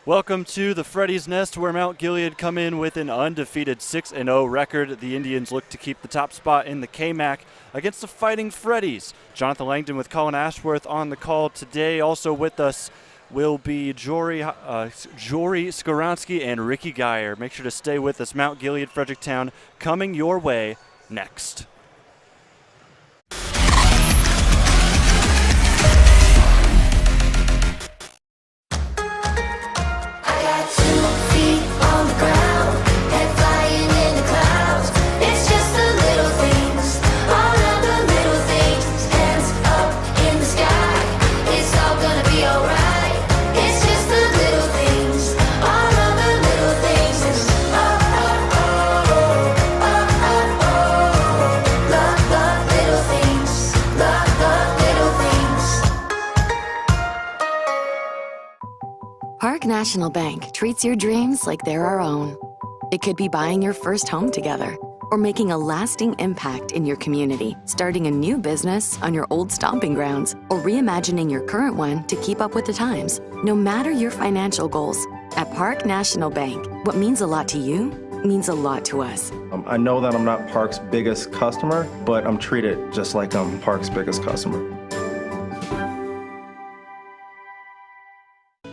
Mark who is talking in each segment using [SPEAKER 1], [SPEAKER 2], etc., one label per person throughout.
[SPEAKER 1] Welcome to the Freddies Nest, where Mt Gilead come in with an undefeated 6-0 record. The Indians look to keep the top spot in the KMAC against the Fighting Freddies. Jonathon Langdon with Colin Ashworth on the call today. Also with us will be Jory Skoronsky and Ricky Geyer. Make sure to stay with us. Mt Gilead, Fredericktown coming your way next.
[SPEAKER 2] Park National Bank treats your dreams like they're our own. It could be buying your first home together, or making a lasting impact in your community, starting a new business on your old stomping grounds, or reimagining your current one to keep up with the times. No matter your financial goals, at Park National Bank, what means a lot to you means a lot to us.
[SPEAKER 3] I know that I'm not Park's biggest customer, but I'm treated just like I'm Park's biggest customer.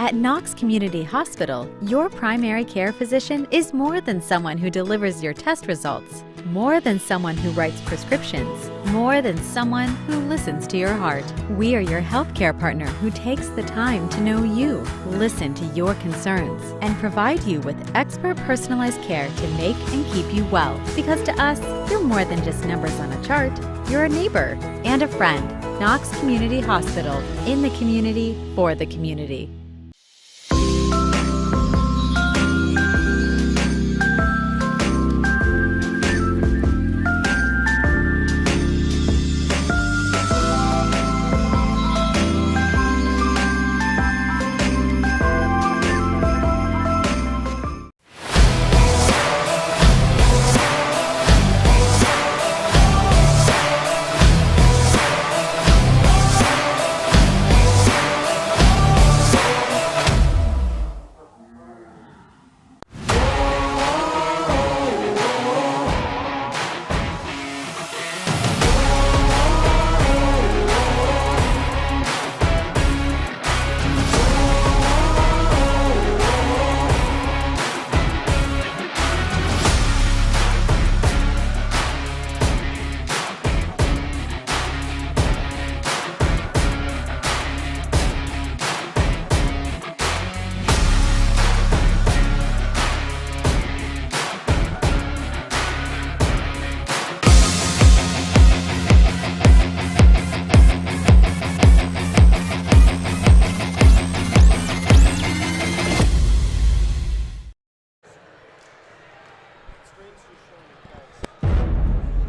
[SPEAKER 4] At Knox Community Hospital, your primary care physician is more than someone who delivers your test results, more than someone who writes prescriptions, more than someone who listens to your heart. We are your healthcare partner who takes the time to know you, listen to your concerns, and provide you with expert personalized care to make and keep you well. Because to us, you're more than just numbers on a chart. You're a neighbor and a friend. Knox Community Hospital, in the community, for the community.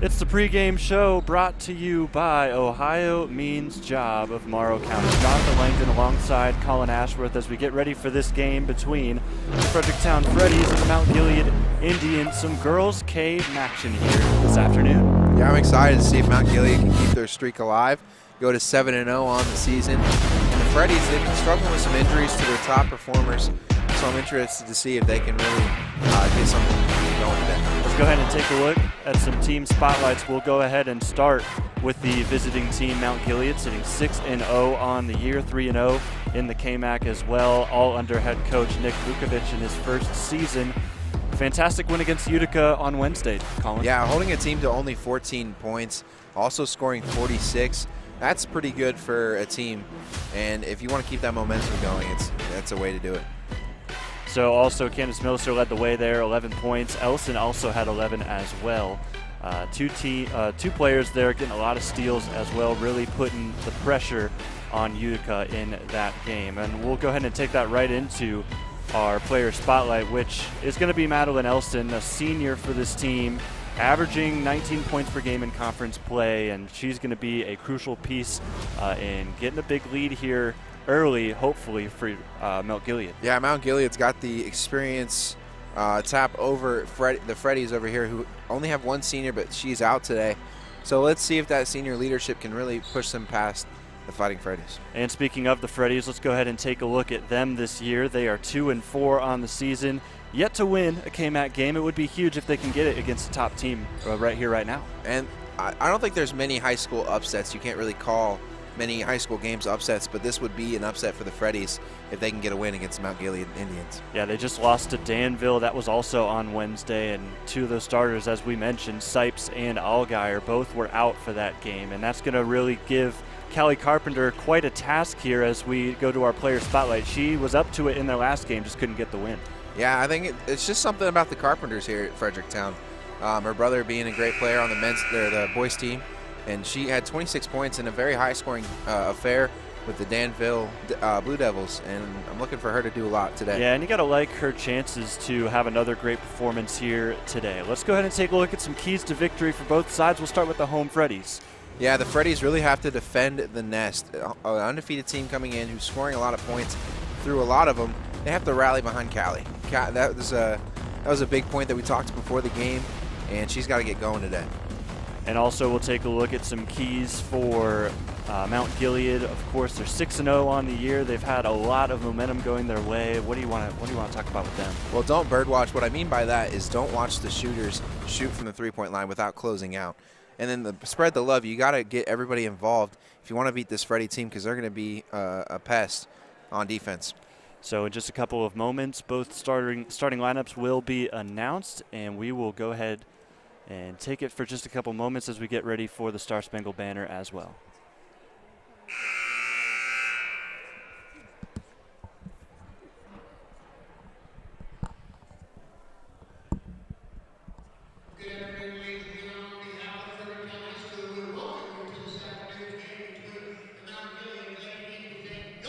[SPEAKER 1] It's the pregame show brought to you by Ohiomeansjobs of Morrow County. Jonathon Langdon alongside Colin Ashworth as we get ready for this game between the Fredericktown Freddies and the Mt Gilead Indians. Some girls cave action here this afternoon.
[SPEAKER 5] Yeah, I'm excited to see if Mt Gilead can keep their streak alive, go to 7-0 on the season. And the Freddies, they've been struggling with some injuries to their top performers, so I'm interested to see if they can really get something going today.
[SPEAKER 1] Let's go ahead and take a look at some team spotlights. We'll go ahead and start with the visiting team, Mt Gilead, sitting 6-0 on the year, 3-0 in the KMAC as well, all under head coach Nick Vukovic in his first season. Fantastic win against Utica on Wednesday, Colin.
[SPEAKER 5] Yeah, holding a team to only 14 points, also scoring 46. That's pretty good for a team, and if you want to keep that momentum going, that's a way to do it.
[SPEAKER 1] So also Candace Milser led the way there, 11 points. Ellison also had 11 as well. Two players there getting a lot of steals as well, really putting the pressure on Utica in that game. And we'll go ahead and take that right into our player spotlight, which is going to be Madeline Elston, a senior for this team, averaging 19 points per game in conference play, and she's going to be a crucial piece in getting a big lead here early, hopefully, for Mt Gilead.
[SPEAKER 5] Yeah, Mt Gilead's got the experience tap over the Freddies over here, who only have one senior, but she's out today. So let's see if that senior leadership can really push them past the Fighting Freddies.
[SPEAKER 1] And speaking of the Freddies, let's go ahead and take a look at them this year. They are 2-4 on the season, yet to win a KMAC game. It would be huge if they can get it against the top team right here, right now.
[SPEAKER 5] And I don't think there's many high school upsets. You can't really call many high school games upsets, but this would be an upset for the Freddies if they can get a win against Mt Gilead Indians.
[SPEAKER 1] Yeah, they just lost to Danville. That was also on Wednesday, and two of those starters, as we mentioned, Sipes and Allgaier, both were out for that game, and that's going to really give Callie Carpenter quite a task here as we go to our player spotlight. She was up to it in their last game, just couldn't get the win.
[SPEAKER 5] Yeah, I think it's just something about the Carpenters here at Fredericktown. Her brother being a great player on the boys team, and she had 26 points in a very high-scoring affair with the Danville Blue Devils, and I'm looking for her to do a lot today.
[SPEAKER 1] Yeah, and you got to like her chances to have another great performance here today. Let's go ahead and take a look at some keys to victory for both sides. We'll start with the home Freddies.
[SPEAKER 5] Yeah, the Freddies really have to defend the nest. An undefeated team coming in who's scoring a lot of points through a lot of them. They have to rally behind Callie. That was a big point that we talked before the game, and she's got to get going today.
[SPEAKER 1] And also we'll take a look at some keys for Mt Gilead. Of course, they're 6-0 on the year. They've had a lot of momentum going their way. What do you want to talk about with them?
[SPEAKER 5] Well, don't birdwatch. What I mean by that is don't watch the shooters shoot from the three-point line without closing out. And then spread the love. You got to get everybody involved if you want to beat this Freddie team, because they're going to be a pest on defense.
[SPEAKER 1] So in just a couple of moments, both starting lineups will be announced, and we will go ahead and take it for just a couple moments as we get ready for the Star Spangled Banner as well.
[SPEAKER 6] Good afternoon, ladies and gentlemen. On behalf of Fredericktown High School, we welcome you to this afternoon's game between the Mt Gilead Lady Freddies and your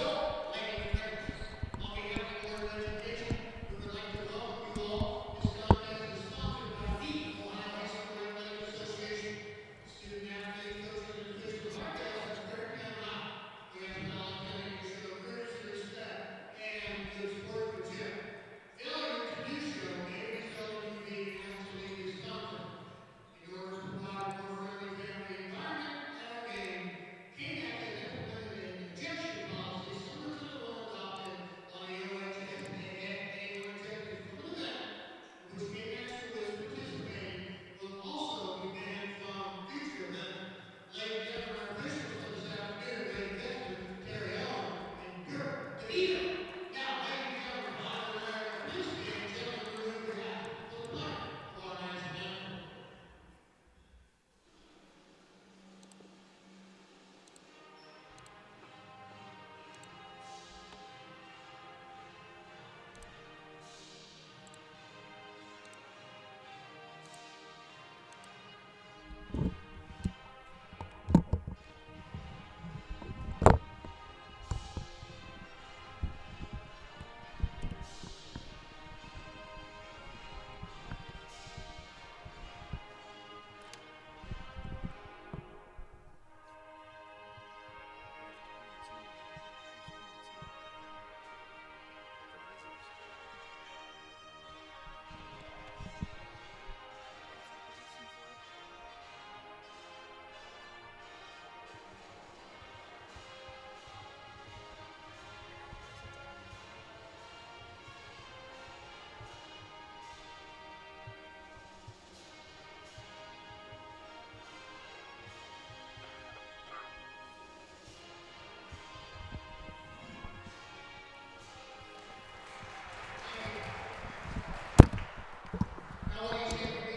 [SPEAKER 6] Lady Freddies. On behalf of the Board of Education, we would like to welcome you all. This contest is sponsored by the Ohio High School Athletic Association, student athletes, coaches, and officials. Our guys at Fredericktown High. We ask Colin to show courtesy, respect, and good sportsmanship. Failure to do so may result in you being asked to leave this content. In order to provide a more friendly family environment at our game, KMAC has implemented an ejection policy similar to the one adopted on the OH.REPORT from an event in which KMAC schools participating will also be banned from future events. Ladies and gentlemen, our officials for this afternoon, Lady Freddies, Terry Ellen, and Dirk DeVito. Now, ladies and gentlemen, please stand and gentlemen remove your hat for the flag of our national anthem. Now, ladies and gentlemen, we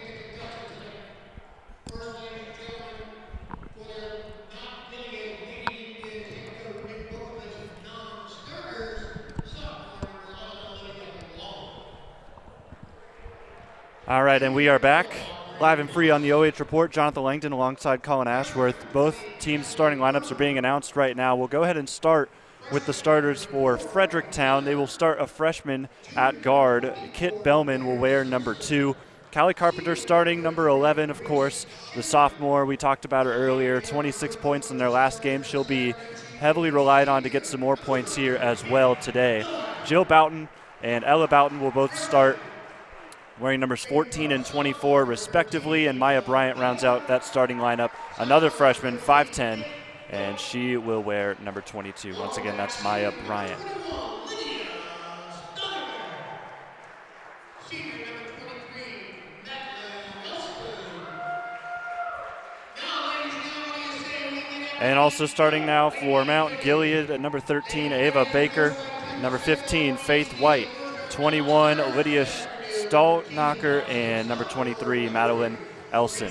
[SPEAKER 6] take induction today. First, ladies and gentlemen, for the Mt Gilead Lady Indians head coach Nick Bookovic's non-starters, sophomore number 11, Olivia Long.
[SPEAKER 1] All right, and we are back live and free on the OH Report. Jonathon Langdon alongside Colin Ashworth. Both teams' starting lineups are being announced right now. We'll go ahead and start with the starters for Fredericktown. They will start a freshman at guard. Kit Bellman will wear number 2. Callie Carpenter starting number 11, of course. The sophomore, we talked about her earlier, 26 points in their last game. She'll be heavily relied on to get some more points here as well today. Jill Boughton and Ella Boughton will both start wearing numbers 14 and 24 respectively, and Maya Bryant rounds out that starting lineup. Another freshman, 5'10", and she will wear number 22. Once again, that's Maya Bryant. And also starting now for Mount Gilead at number 13, Ava Baker. Number 15, Faith White. 21, Lydia Stoltnacher. And number 23, Madeline Elson.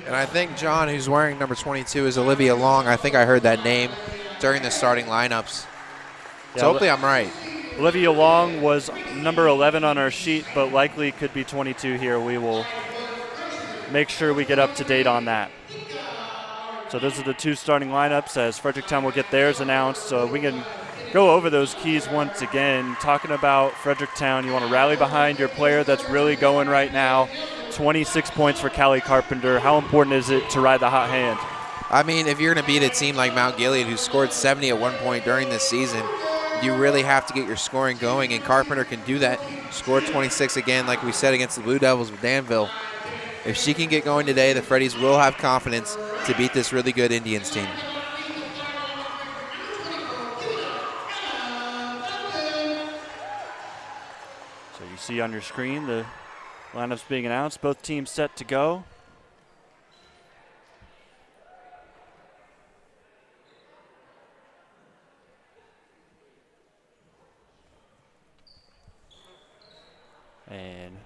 [SPEAKER 5] And I think John, who's wearing number 22, is Olivia Long. I think I heard that name during the starting lineups. So hopefully I'm right.
[SPEAKER 1] Olivia Long was number 11 on our sheet, but likely could be 22 here. We will make sure we get up to date on that. So those are the two starting lineups as Fredericktown will get theirs announced. So we can go over those keys once again. Talking about Fredericktown, you want to rally behind your player that's really going right now. 26 points for Callie Carpenter. How important is it to ride the hot hand?
[SPEAKER 5] I mean, if you're going to beat a team like Mount Gilead, who scored 70 at one point during this season, you really have to get your scoring going, and Carpenter can do that. Scored 26 again, like we said, against the Blue Devils with Danville. If she can get going today, the Freddies will have confidence to beat this really good Indians team.
[SPEAKER 1] So you see on your screen the lineups being announced. Both teams set to go. And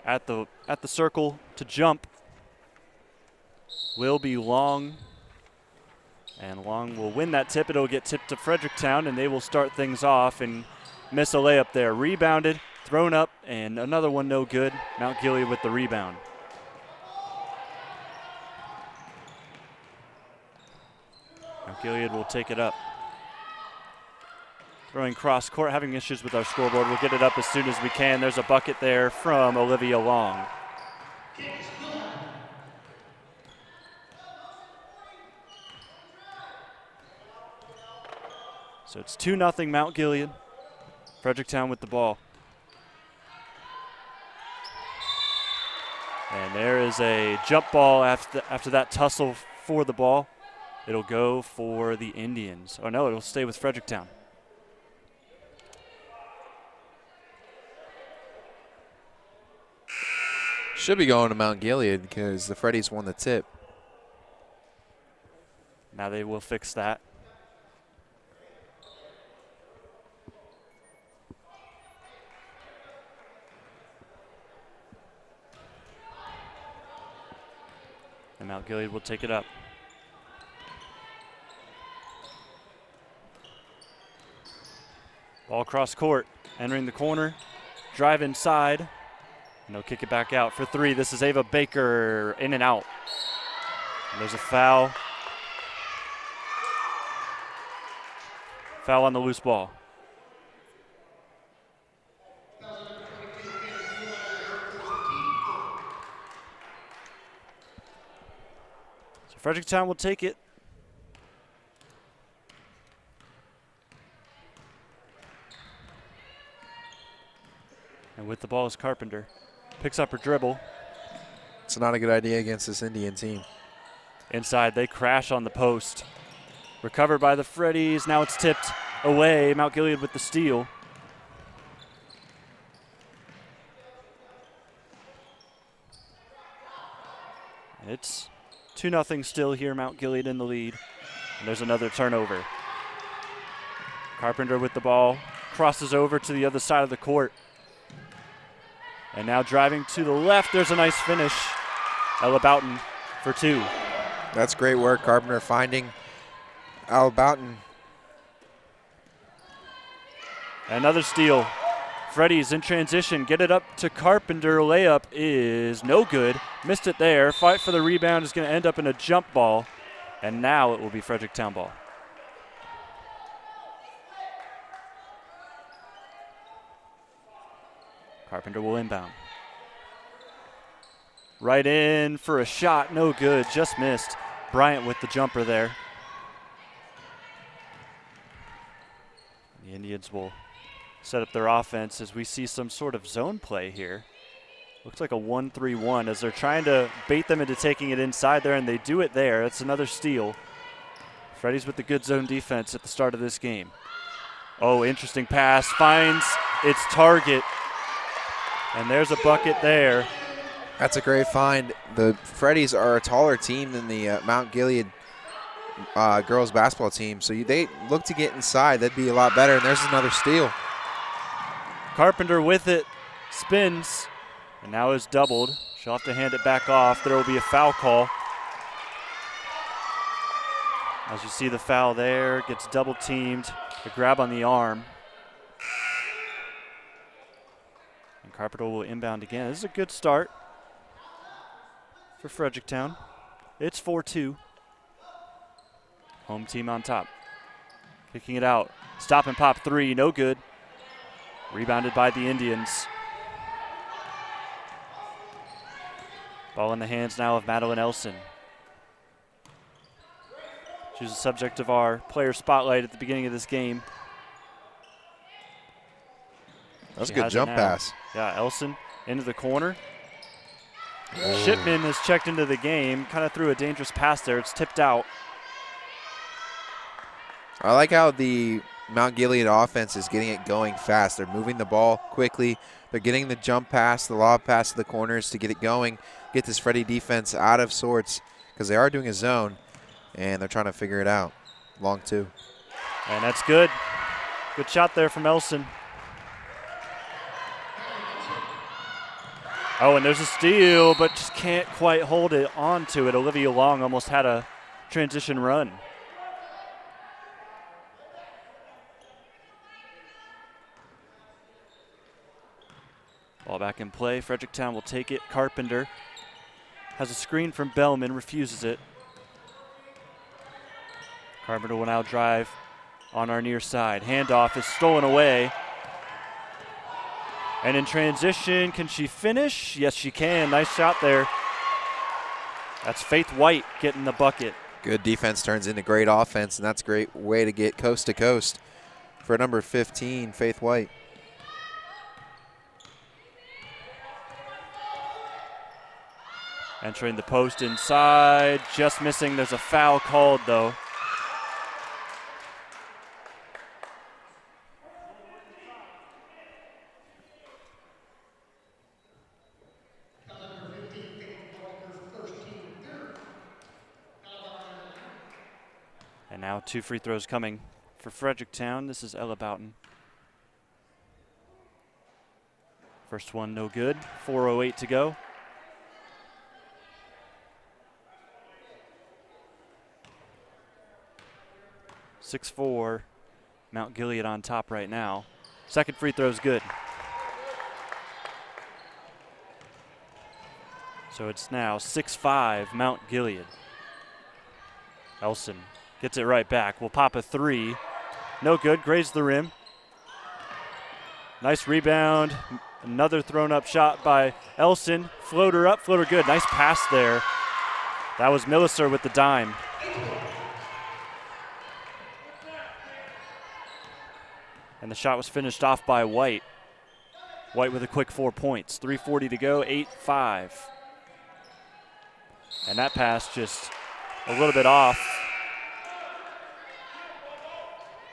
[SPEAKER 1] at the circle to jump will be Long. And Long will win that tip. It'll get tipped to Fredericktown, and they will start things off and miss a layup there. Rebounded, thrown up, and another one no good. Mount Gilead with the rebound. Mount Gilead will take it up. Throwing cross court, having issues with our scoreboard. We'll get it up as soon as we can. There's a bucket there from Olivia Long. So it's 2-0 Mount Gilead. Fredericktown with the ball. And there is a jump ball after that tussle for the ball. It'll go for the Indians. Oh no, it'll stay with Fredericktown.
[SPEAKER 5] Should be going to Mount Gilead because the Freddies won the tip.
[SPEAKER 1] Now they will fix that. And Mount Gilead will take it up. Ball cross court, entering the corner, drive inside. And they'll kick it back out for three. This is Ava Baker, in and out. And there's a foul. Foul on the loose ball. So Fredericktown will take it. And with the ball is Carpenter. Picks up her dribble.
[SPEAKER 5] It's not a good idea against this Indian team.
[SPEAKER 1] Inside, they crash on the post. Recovered by the Freddies. Now it's tipped away. Mount Gilead with the steal. It's 2-0 still here. Mount Gilead in the lead. And there's another turnover. Carpenter with the ball. Crosses over to the other side of the court. And now driving to the left, there's a nice finish. Ella Boughton for two.
[SPEAKER 5] That's great work, Carpenter finding Ella Boughton.
[SPEAKER 1] Another steal. Freddies in transition, get it up to Carpenter. Layup is no good. Missed it there. Fight for the rebound is going to end up in a jump ball. And now it will be Fredericktown ball. Carpenter will inbound. Right in for a shot, no good, just missed. Bryant with the jumper there. The Indians will set up their offense as we see some sort of zone play here. Looks like a 1-3-1 as they're trying to bait them into taking it inside there, and they do it there. That's another steal. Freddies with the good zone defense at the start of this game. Oh, interesting pass. Finds its target. And there's a bucket there.
[SPEAKER 5] That's a great find. The Freddies are a taller team than the Mt Gilead girls basketball team, so they look to get inside. That'd be a lot better, and there's another steal.
[SPEAKER 1] Carpenter with it, spins, and now is doubled. She'll have to hand it back off. There will be a foul call. As you see the foul there, gets double teamed, a grab on the arm. And Carpenter will inbound again. This is a good start for Fredericktown. It's 4-2. Home team on top. Kicking it out. Stop and pop three, no good. Rebounded by the Indians. Ball in the hands now of Madeline Elson. She was the subject of our player spotlight at the beginning of this game.
[SPEAKER 5] That's a good jump pass.
[SPEAKER 1] Yeah, Elson into the corner. Shipman has checked into the game, kind of threw a dangerous pass there. It's tipped out.
[SPEAKER 5] I like how the Mt Gilead offense is getting it going fast. They're moving the ball quickly. They're getting the jump pass, the lob pass to the corners to get it going, get this Freddie defense out of sorts because they are doing a zone, and they're trying to figure it out. Long two.
[SPEAKER 1] And that's good. Good shot there from Elson. Oh, and there's a steal, but just can't quite hold it onto it. Olivia Long almost had a transition run. Ball back in play. Fredericktown will take it. Carpenter has a screen from Bellman, refuses it. Carpenter will now drive on our near side. Handoff is stolen away. And in transition, can she finish? Yes, she can. Nice shot there. That's Faith White getting the bucket.
[SPEAKER 5] Good defense turns into great offense, and that's a great way to get coast to coast for number 15, Faith White.
[SPEAKER 1] Entering the post inside, just missing. There's a foul called, though. And now 2 free throws coming for Fredericktown. This is Ella Boughton. First one no good. 4:08 to go. (6-4) Mt Gilead on top right now. Second free throw is good. So it's now 6-5 Mt Gilead. Elson gets it right back. Will pop a three. No good. Grazed the rim. Nice rebound. Another thrown up shot by Elson. Floater up, floater good. Nice pass there. That was Milliser with the dime. And the shot was finished off by White. White with a quick 4 points. 3:40 to go, 8-5. And that pass just a little bit off,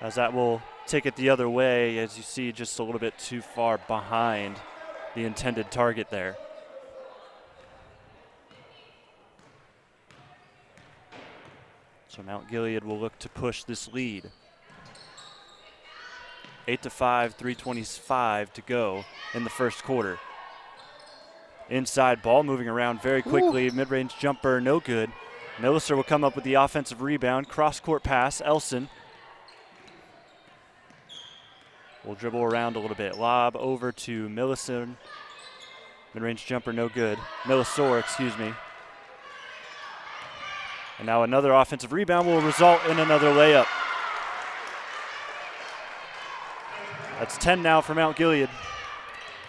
[SPEAKER 1] as that will take it the other way, as you see, just a little bit too far behind the intended target there. So Mt Gilead will look to push this lead. 8-5, 3:25 to go in the first quarter. Inside ball moving around very quickly. Ooh. Mid-range jumper, no good. Milliser will come up with the offensive rebound. Cross-court pass, Elson. Will dribble around a little bit. Lob over to Milliser. Mid-range jumper, no good. Milliser, excuse me. And now another offensive rebound will result in another layup. That's 10 now for Mt Gilead.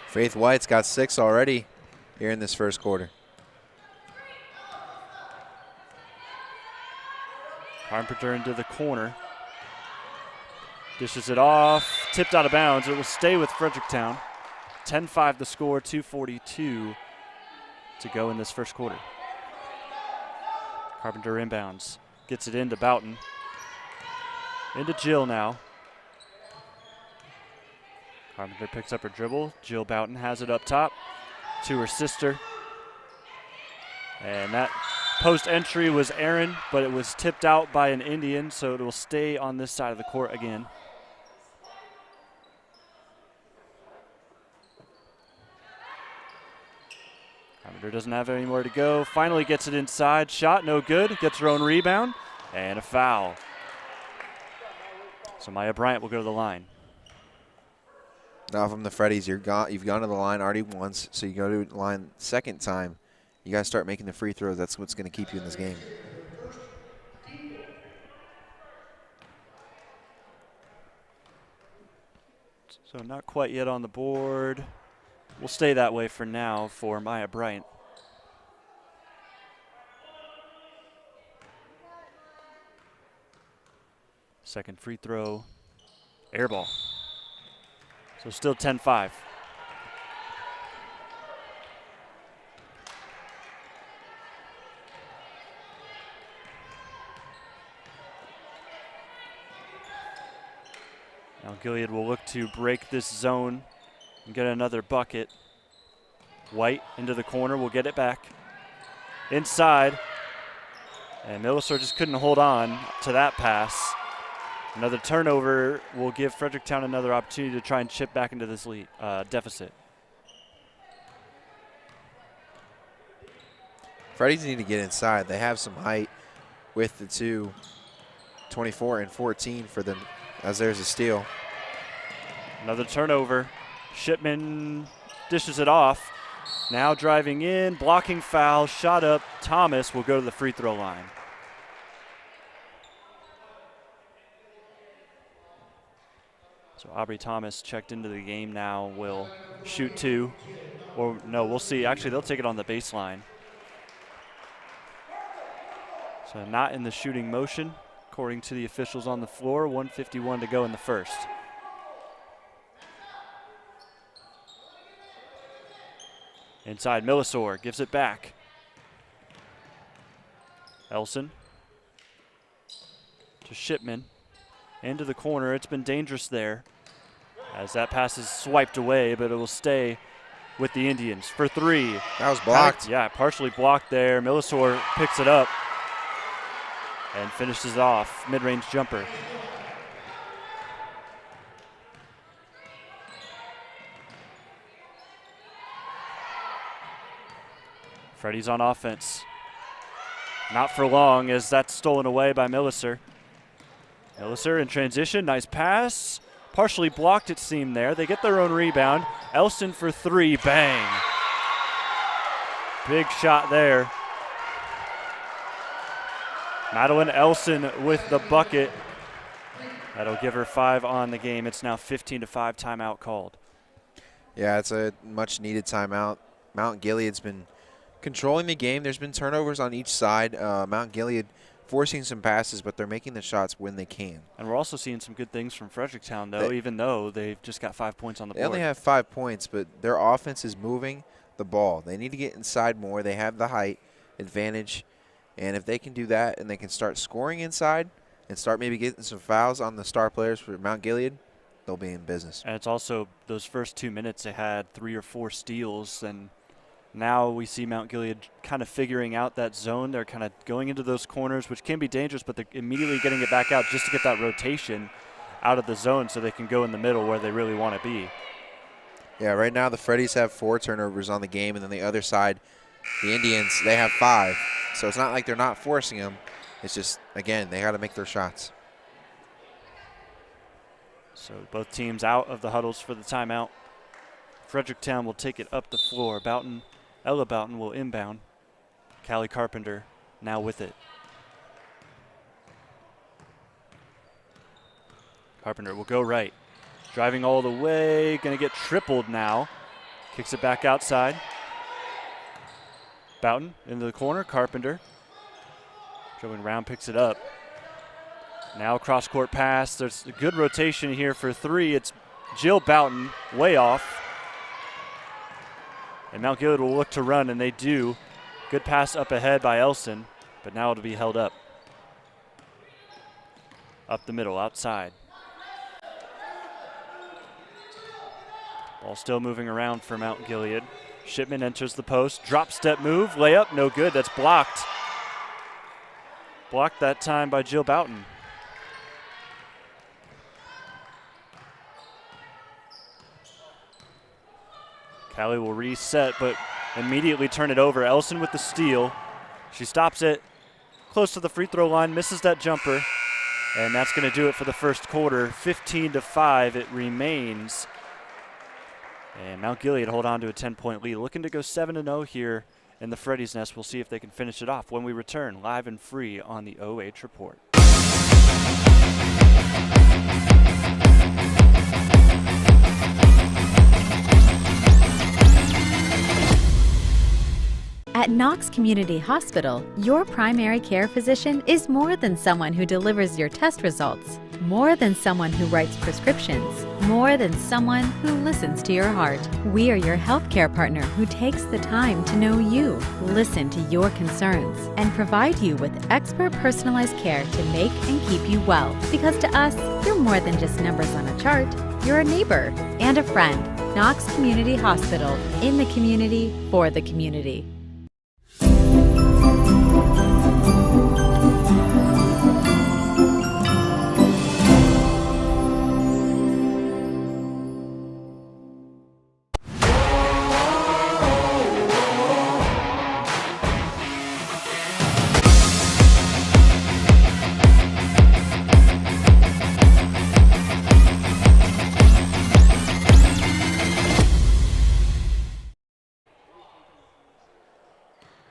[SPEAKER 5] Faith White's got 6 already here in this first quarter.
[SPEAKER 1] Carpenter into the corner. Dishes it off. Tipped out of bounds. It will stay with Fredericktown. 10-5 the score. 2:42 to go in this first quarter. Carpenter inbounds. Gets it into Boughton. Into Jill now. Carpenter picks up her dribble. Jill Boughton has it up top to her sister. And that post entry was Aaron, but it was tipped out by an Indian, so it will stay on this side of the court again. Carpenter doesn't have anywhere to go. Finally gets it inside. Shot no good. Gets her own rebound and a foul. So Maya Bryant will go to the line.
[SPEAKER 5] Now from the Freddies, you've gone to the line already once, so you go to the line second time. You got to start making the free throws. That's what's going to keep you in this game.
[SPEAKER 1] So not quite yet on the board. We'll stay that way for now for Maya Bryant. Second free throw, air ball. So still 10-5. Now Gilead will look to break this zone and get another bucket. White into the corner, will get it back. Inside, and Millisor just couldn't hold on to that pass. Another turnover will give Fredericktown another opportunity to try and chip back into this lead deficit.
[SPEAKER 5] Freddies need to get inside. They have some height with the two, 24 and 14 for them, as there's a steal.
[SPEAKER 1] Another turnover. Shipman dishes it off. Now driving in, blocking foul, shot up. Thomas will go to the free throw line. So Aubrey Thomas checked into the game now, will shoot two. Or no, we'll see. Actually, they'll take it on the baseline. So not in the shooting motion, according to the officials on the floor. 1:51 to go in the first. Inside, Millisor gives it back. Elson to Shipman. Into the corner. It's been dangerous there as that pass is swiped away, but it will stay with the Indians for three.
[SPEAKER 5] That was blocked.
[SPEAKER 1] Yeah, partially blocked there. Millisor picks it up and finishes it off. Mid-range jumper. Freddies on offense. Not for long as that's stolen away by Millisor. Millisor in transition, nice pass. Partially blocked, it seemed there. They get their own rebound. Elson for three, bang. Big shot there. Madeline Elson with the bucket. That'll give her 5 on the game. It's now 15-5, timeout called.
[SPEAKER 5] Yeah, it's a much needed timeout. Mount Gilead's been controlling the game. There's been turnovers on each side. Mount Gilead forcing some passes, but they're making the shots when they can.
[SPEAKER 1] And we're also seeing some good things from Fredericktown, though, even though they've just got 5 points on the board.
[SPEAKER 5] They only have 5 points, but their offense is moving the ball. They need to get inside more. They have the height advantage, and if they can do that and they can start scoring inside and start maybe getting some fouls on the star players for Mount Gilead, they'll be in business.
[SPEAKER 1] And it's also those first 2 minutes they had 3 or 4 steals, and now we see Mount Gilead kind of figuring out that zone. They're kind of going into those corners, which can be dangerous, but they're immediately getting it back out just to get that rotation out of the zone so they can go in the middle where they really want to be.
[SPEAKER 5] Yeah, right now the Freddies have 4 turnovers on the game, and then the other side, the Indians, they have 5. So it's not like they're not forcing them. It's just, again, they got to make their shots.
[SPEAKER 1] So both teams out of the huddles for the timeout. Fredericktown will take it up the floor. Ella Boughton will inbound. Callie Carpenter now with it. Carpenter will go right. Driving all the way, going to get tripled now. Kicks it back outside. Boughton into the corner, Carpenter. Dribbling round, picks it up. Now cross-court pass. There's a good rotation here for 3. It's Jill Boughton, way off. And Mount Gilead will look to run, and they do. Good pass up ahead by Elson, but now it'll be held up. Up the middle, outside. Ball still moving around for Mount Gilead. Shipman enters the post, drop step move, layup, no good, that's blocked. Blocked that time by Jill Boughton. Callie will reset, but immediately turn it over. Ellison with the steal. She stops it close to the free throw line, misses that jumper, and that's going to do it for the first quarter. 15-5 it remains. And Mount Gilead hold on to a 10-point lead. Looking to go 7-0 here in the Freddies Nest. We'll see if they can finish it off when we return live and free on the OH Report.
[SPEAKER 4] At Knox Community Hospital, your primary care physician is more than someone who delivers your test results, more than someone who writes prescriptions, more than someone who listens to your heart. We are your healthcare partner who takes the time to know you, listen to your concerns, and provide you with expert personalized care to make and keep you well. Because to us, you're more than just numbers on a chart. You're a neighbor and a friend. Knox Community Hospital, in the community, for the community.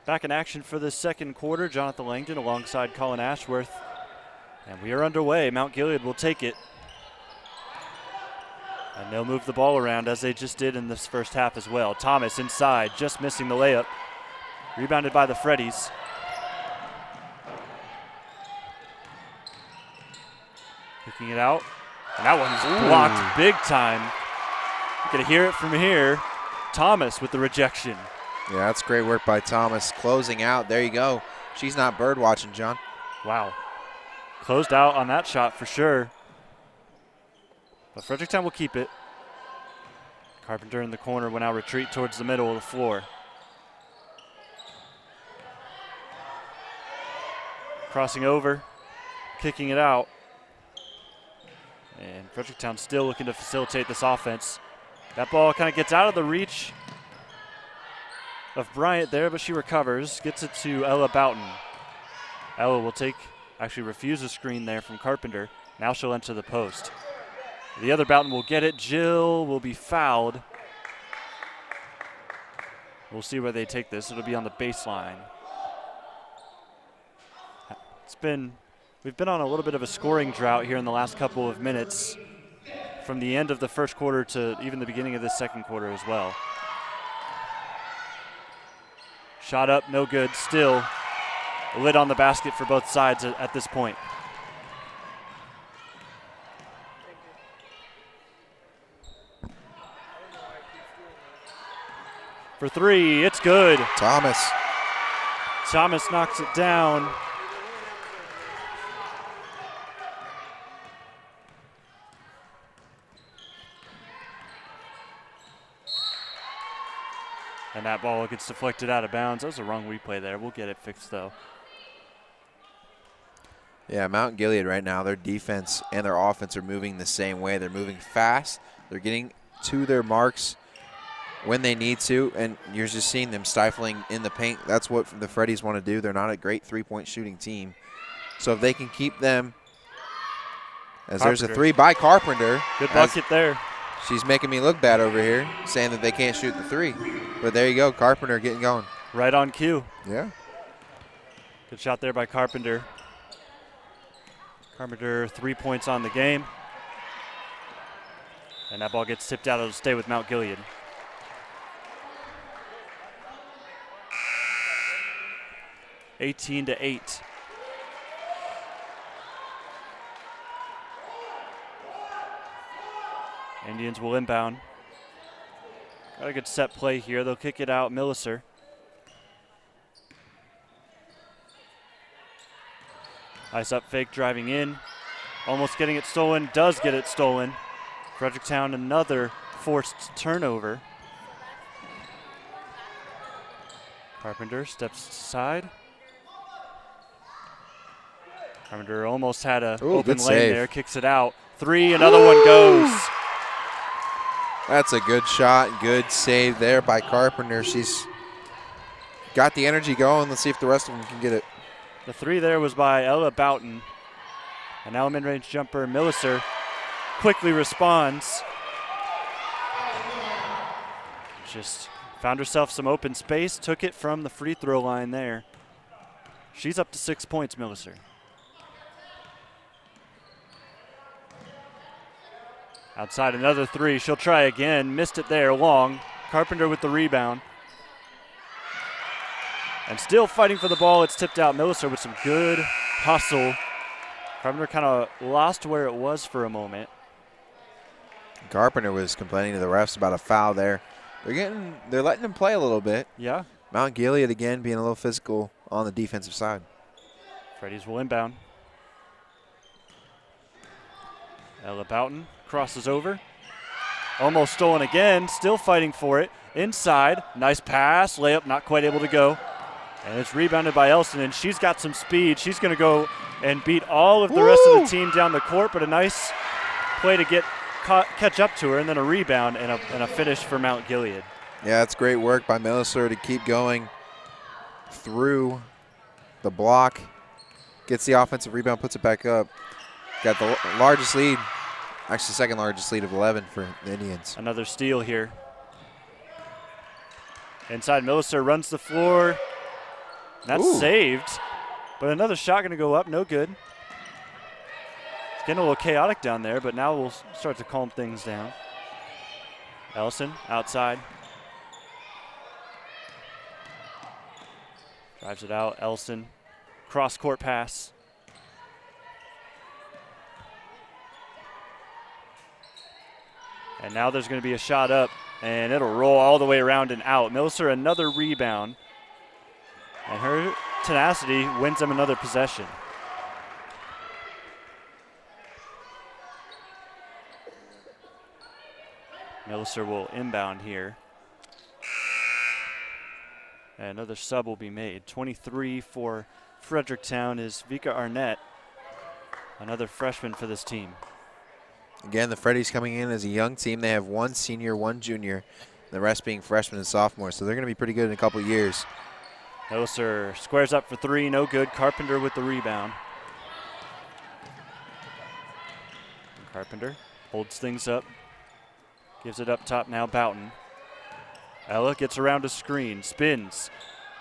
[SPEAKER 1] Back in action for the second quarter. Jonathon Langdon alongside Colin Ashworth. And we are underway. Mount Gilead will take it. And they'll move the ball around as they just did in this first half as well. Thomas inside, just missing the layup. Rebounded by the Freddies. Picking it out. And that one's blocked big time. You can hear it from here. Thomas with the rejection.
[SPEAKER 5] Yeah, that's great work by Thomas. Closing out. There you go. She's not bird watching, John.
[SPEAKER 1] Wow. Closed out on that shot for sure. But Fredericktown will keep it. Carpenter in the corner will now retreat towards the middle of the floor. Crossing over, kicking it out. And Fredericktown still looking to facilitate this offense. That ball kind of gets out of the reach of Bryant there, but she recovers, gets it to Ella Boughton. Ella will actually refuse a screen there from Carpenter. Now she'll enter the post. The other Boughton will get it. Jill will be fouled. We'll see where they take this. It'll be on the baseline. We've been on a little bit of a scoring drought here in the last couple of minutes, from the end of the first quarter to even the beginning of the second quarter as well. Shot up, no good. Still a lid on the basket for both sides at this point. For three, it's good.
[SPEAKER 5] Thomas
[SPEAKER 1] knocks it down. And that ball gets deflected out of bounds. That was a wrong replay there. We'll get it fixed, though.
[SPEAKER 5] Yeah, Mount Gilead right now, their defense and their offense are moving the same way. They're moving fast. They're getting to their marks when they need to, and you're just seeing them stifling in the paint. That's what the Freddies want to do. They're not a great three-point shooting team. So if they can keep them, as there's a three by Carpenter.
[SPEAKER 1] Good bucket there.
[SPEAKER 5] She's making me look bad over here, saying that they can't shoot the three. But there you go, Carpenter getting going.
[SPEAKER 1] Right on cue.
[SPEAKER 5] Yeah.
[SPEAKER 1] Good shot there by Carpenter. Carpenter 3 points on the game. And that ball gets tipped out. It'll stay with Mount Gilead. (18-8). Indians will inbound. Got a good set play here. They'll kick it out. Milliser. Ice up fake driving in. Almost getting it stolen, does get it stolen. Fredericktown another forced turnover. Carpenter steps aside. Carpenter almost had a open lane there, kicks it out. 3, another one goes.
[SPEAKER 5] That's a good shot, good save there by Carpenter. She's got the energy going. Let's see if the rest of them can get it.
[SPEAKER 1] The 3 there was by Ella Boughton. And now a mid-range jumper, Milliser, quickly responds. Just found herself some open space, took it from the free throw line there. She's up to 6 points, Milliser. Outside another 3, she'll try again, missed it there, long. Carpenter with the rebound. And still fighting for the ball, it's tipped out. Milliser with some good hustle. Carpenter kind of lost where it was for a moment.
[SPEAKER 5] Carpenter was complaining to the refs about a foul there. They're letting him play a little bit.
[SPEAKER 1] Yeah.
[SPEAKER 5] Mt Gilead again being a little physical on the defensive side.
[SPEAKER 1] Freddies will inbound. Ella Boughton crosses over. Almost stolen again, still fighting for it. Inside, nice pass, layup not quite able to go. And it's rebounded by Elson, and she's got some speed. She's going to go and beat all of the rest of the team down the court, but a nice play to catch up to her, and then a rebound and a finish for Mt Gilead.
[SPEAKER 5] Yeah, it's great work by Milliser to keep going through the block. Gets the offensive rebound, puts it back up. Got the largest lead, actually second largest lead of 11 for the Indians.
[SPEAKER 1] Another steal here. Inside, Milliser runs the floor. That's saved, but another shot going to go up, no good. It's getting a little chaotic down there, but now we'll start to calm things down. Ellison outside. Drives it out, Ellison. Cross-court pass. And now there's going to be a shot up, and it'll roll all the way around and out. Milliser another rebound. And her tenacity wins them another possession. Milliser will inbound here. And another sub will be made. 23 for Fredericktown is Vika Arnett, another freshman for this team.
[SPEAKER 5] Again, the Freddies coming in as a young team. They have 1 senior, 1 junior, the rest being freshmen and sophomores. So they're going to be pretty good in a couple of years.
[SPEAKER 1] Milliser squares up for 3, no good. Carpenter with the rebound. And Carpenter holds things up, gives it up top now, Boughton. Ella gets around a screen, spins,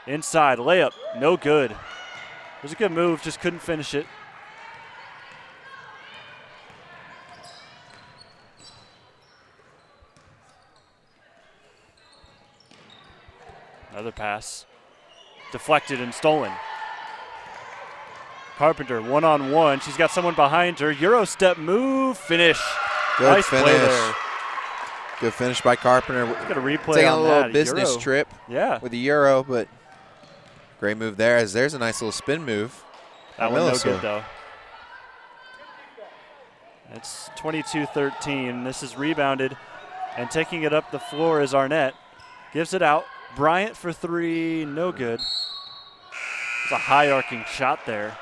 [SPEAKER 1] inside, layup, no good. It was a good move, just couldn't finish it. Another pass. Deflected and stolen. Carpenter one-on-one. She's got someone behind her. Euro step move, finish.
[SPEAKER 5] Good
[SPEAKER 1] nice
[SPEAKER 5] finish.
[SPEAKER 1] Play there.
[SPEAKER 5] Good finish by Carpenter.
[SPEAKER 1] Got a replay
[SPEAKER 5] Taking
[SPEAKER 1] on
[SPEAKER 5] a little
[SPEAKER 1] that.
[SPEAKER 5] business
[SPEAKER 1] Euro.
[SPEAKER 5] trip with the Euro, but great move there as there's a nice little spin move.
[SPEAKER 1] That one no good though. It's 22-13. This is rebounded, and taking it up the floor is Arnett. Gives it out. Bryant for 3, no good. It's a high arcing shot there.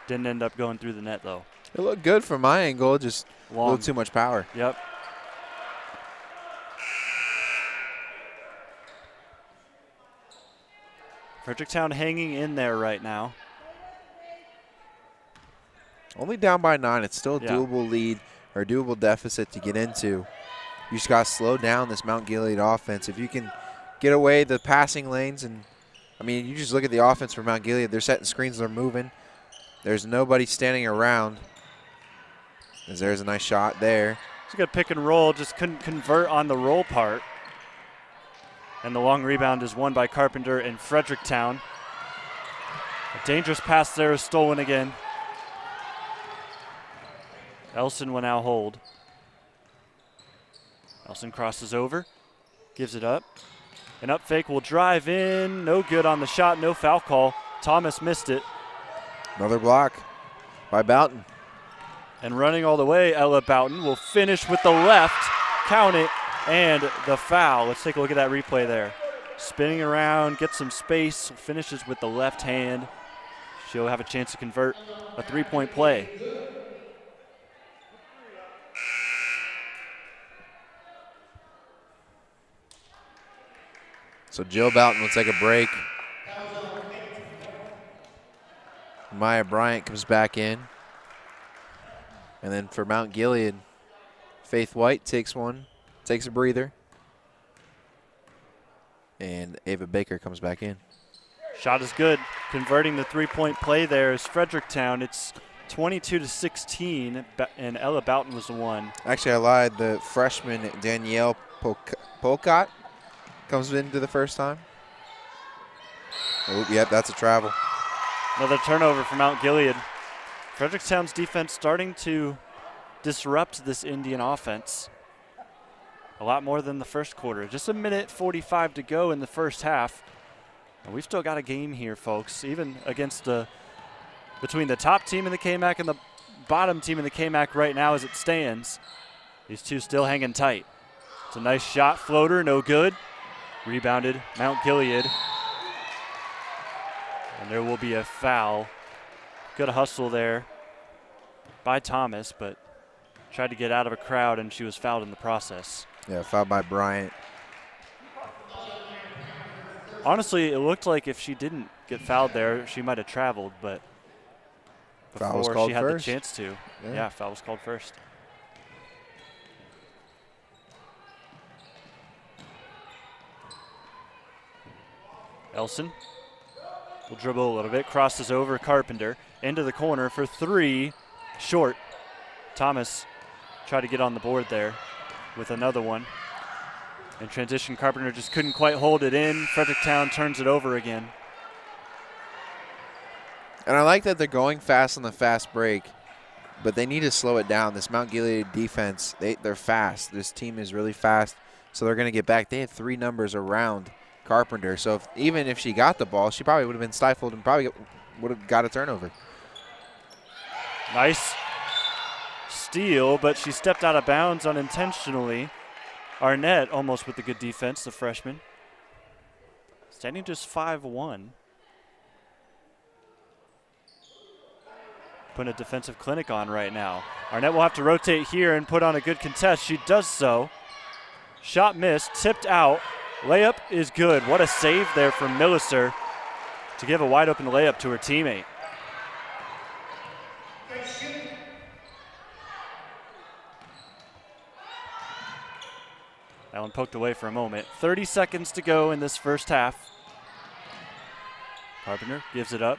[SPEAKER 1] Didn't end up going through the net though.
[SPEAKER 5] It looked good from my angle, just a little too much power.
[SPEAKER 1] Yep. Fredericktown hanging in there right now.
[SPEAKER 5] Only down by 9. It's still a doable lead or a doable deficit to get into. You just got to slow down this Mt Gilead offense. If you can get away the passing lanes, and I mean, you just look at the offense for Mt Gilead. They're setting screens, they're moving. There's nobody standing around. As there's a nice shot there.
[SPEAKER 1] It's a good pick and roll, just couldn't convert on the roll part. And the long rebound is won by Carpenter and Fredericktown. A dangerous pass there is stolen again. Elson will now hold. Elson crosses over, gives it up. An up fake will drive in. No good on the shot, no foul call. Thomas missed it.
[SPEAKER 5] Another block by Boughton.
[SPEAKER 1] And running all the way, Ella Boughton will finish with the left, count it, and the foul. Let's take a look at that replay there. Spinning around, gets some space, finishes with the left hand. She'll have a chance to convert a three-point play.
[SPEAKER 5] So Jill Boughton will take a break. Maya Bryant comes back in. And then for Mt Gilead, Faith White takes a breather. And Ava Baker comes back in.
[SPEAKER 1] Shot is good. Converting the three-point play there is Fredericktown. It's 22-16, and Ella Boughton was the one.
[SPEAKER 5] Actually, I lied. The freshman Danielle Polcott comes into the first time. Oh, yep, that's a travel.
[SPEAKER 1] Another turnover for Mt Gilead. Fredericktown's defense starting to disrupt this Indian offense a lot more than the first quarter. Just a minute 45 to go in the first half. And we've still got a game here, folks, even against between the top team in the KMAC and the bottom team in the KMAC right now as it stands. These two still hanging tight. It's a nice shot, floater, no good. Rebounded Mt Gilead. And there will be a foul. Good hustle there by Thomas, but tried to get out of a crowd, and she was fouled in the process.
[SPEAKER 5] Yeah, fouled by Bryant.
[SPEAKER 1] Honestly, it looked like if she didn't get fouled there, she might have traveled, but
[SPEAKER 5] Foul was
[SPEAKER 1] before
[SPEAKER 5] called
[SPEAKER 1] she had
[SPEAKER 5] first.
[SPEAKER 1] the chance to. Yeah, foul was called first. Elson will dribble a little bit, crosses over Carpenter, into the corner for three, short. Thomas tried to get on the board there with another one. In transition, Carpenter just couldn't quite hold it in. Fredericktown turns it over again.
[SPEAKER 5] And I like that they're going fast on the fast break, but they need to slow it down. This Mt Gilead defense, they're fast. This team is really fast, so they're going to get back. They had three numbers around Carpenter, so even if she got the ball, she probably would have been stifled and probably would have got a turnover.
[SPEAKER 1] Nice steal, but she stepped out of bounds unintentionally. Arnett almost with the good defense, the freshman. Standing just 5'1". Putting a defensive clinic on right now. Arnett will have to rotate here and put on a good contest. She does so. Shot missed, tipped out. Layup is good. What a save there from Milliser to give a wide open layup to her teammate. That one poked away for a moment. 30 seconds to go in this first half. Carpenter gives it up.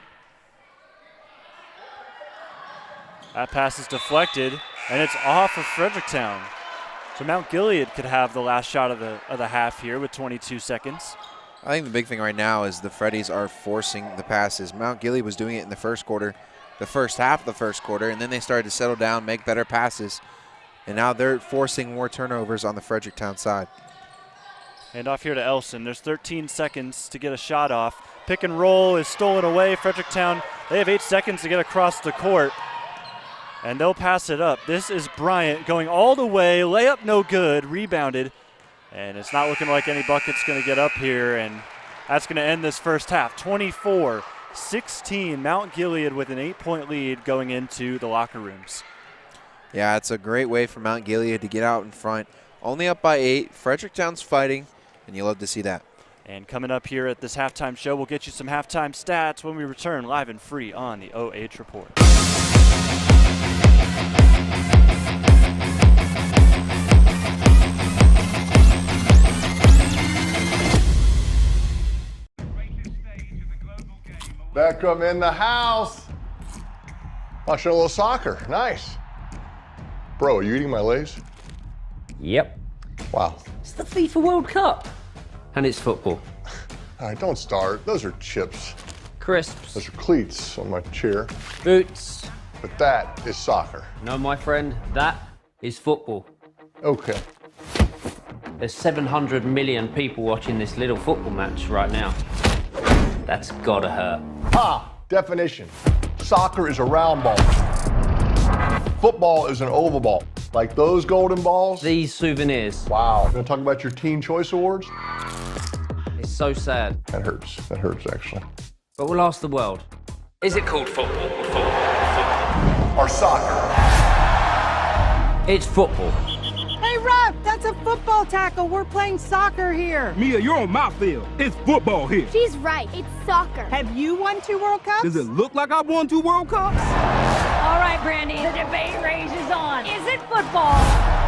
[SPEAKER 1] That pass is deflected, and it's off of Fredericktown. So Mt Gilead could have the last shot of the half here with 22 seconds.
[SPEAKER 5] I think the big thing right now is the Freddies are forcing the passes. Mt Gilead was doing it in the first quarter, the first half of the first quarter, and then they started to settle down, make better passes. And now they're forcing more turnovers on the Fredericktown side.
[SPEAKER 1] Hand off here to Elson. There's 13 seconds to get a shot off. Pick and roll is stolen away. Fredericktown, they have 8 seconds to get across the court. And they'll pass it up. This is Bryant going all the way. Layup no good. Rebounded. And it's not looking like any bucket's going to get up here. And that's going to end this first half. 24-16. Mt Gilead with an 8-point lead going into the locker rooms.
[SPEAKER 5] Yeah, it's a great way for Mt Gilead to get out in front. Only up by 8. Fredericktown's fighting, and you love to see that.
[SPEAKER 1] And coming up here at this halftime show, we'll get you some halftime stats when we return live and free on the OH Report.
[SPEAKER 7] Beckham in the house. Watching a little soccer. Nice. Bro, are you eating my Lays?
[SPEAKER 8] Yep.
[SPEAKER 7] Wow.
[SPEAKER 8] It's the FIFA World Cup. And it's football.
[SPEAKER 7] All right, don't start. Those are chips.
[SPEAKER 8] Crisps.
[SPEAKER 7] Those are cleats on my chair.
[SPEAKER 8] Boots.
[SPEAKER 7] But that is soccer.
[SPEAKER 8] No, my friend, that is football.
[SPEAKER 7] Okay.
[SPEAKER 8] There's 700 million people watching this little football match right now. That's gotta hurt.
[SPEAKER 7] Ah, definition. Soccer is a round ball. Football is an oval ball. Like those golden balls.
[SPEAKER 8] These souvenirs.
[SPEAKER 7] Wow. Gonna talk about your Teen Choice Awards?
[SPEAKER 8] It's so sad.
[SPEAKER 7] That hurts. That hurts, actually.
[SPEAKER 8] But we'll ask the world. Is it called football or football?
[SPEAKER 7] Or soccer?
[SPEAKER 8] It's football.
[SPEAKER 9] Hey, Rob, that's a football tackle. We're playing soccer here.
[SPEAKER 10] Mia, you're on my field. It's football here.
[SPEAKER 11] She's right. It's soccer.
[SPEAKER 9] Have you won 2 World Cups?
[SPEAKER 10] Does it look like I won 2 World Cups?
[SPEAKER 11] All right, Brandy, the debate rages on. Is it football?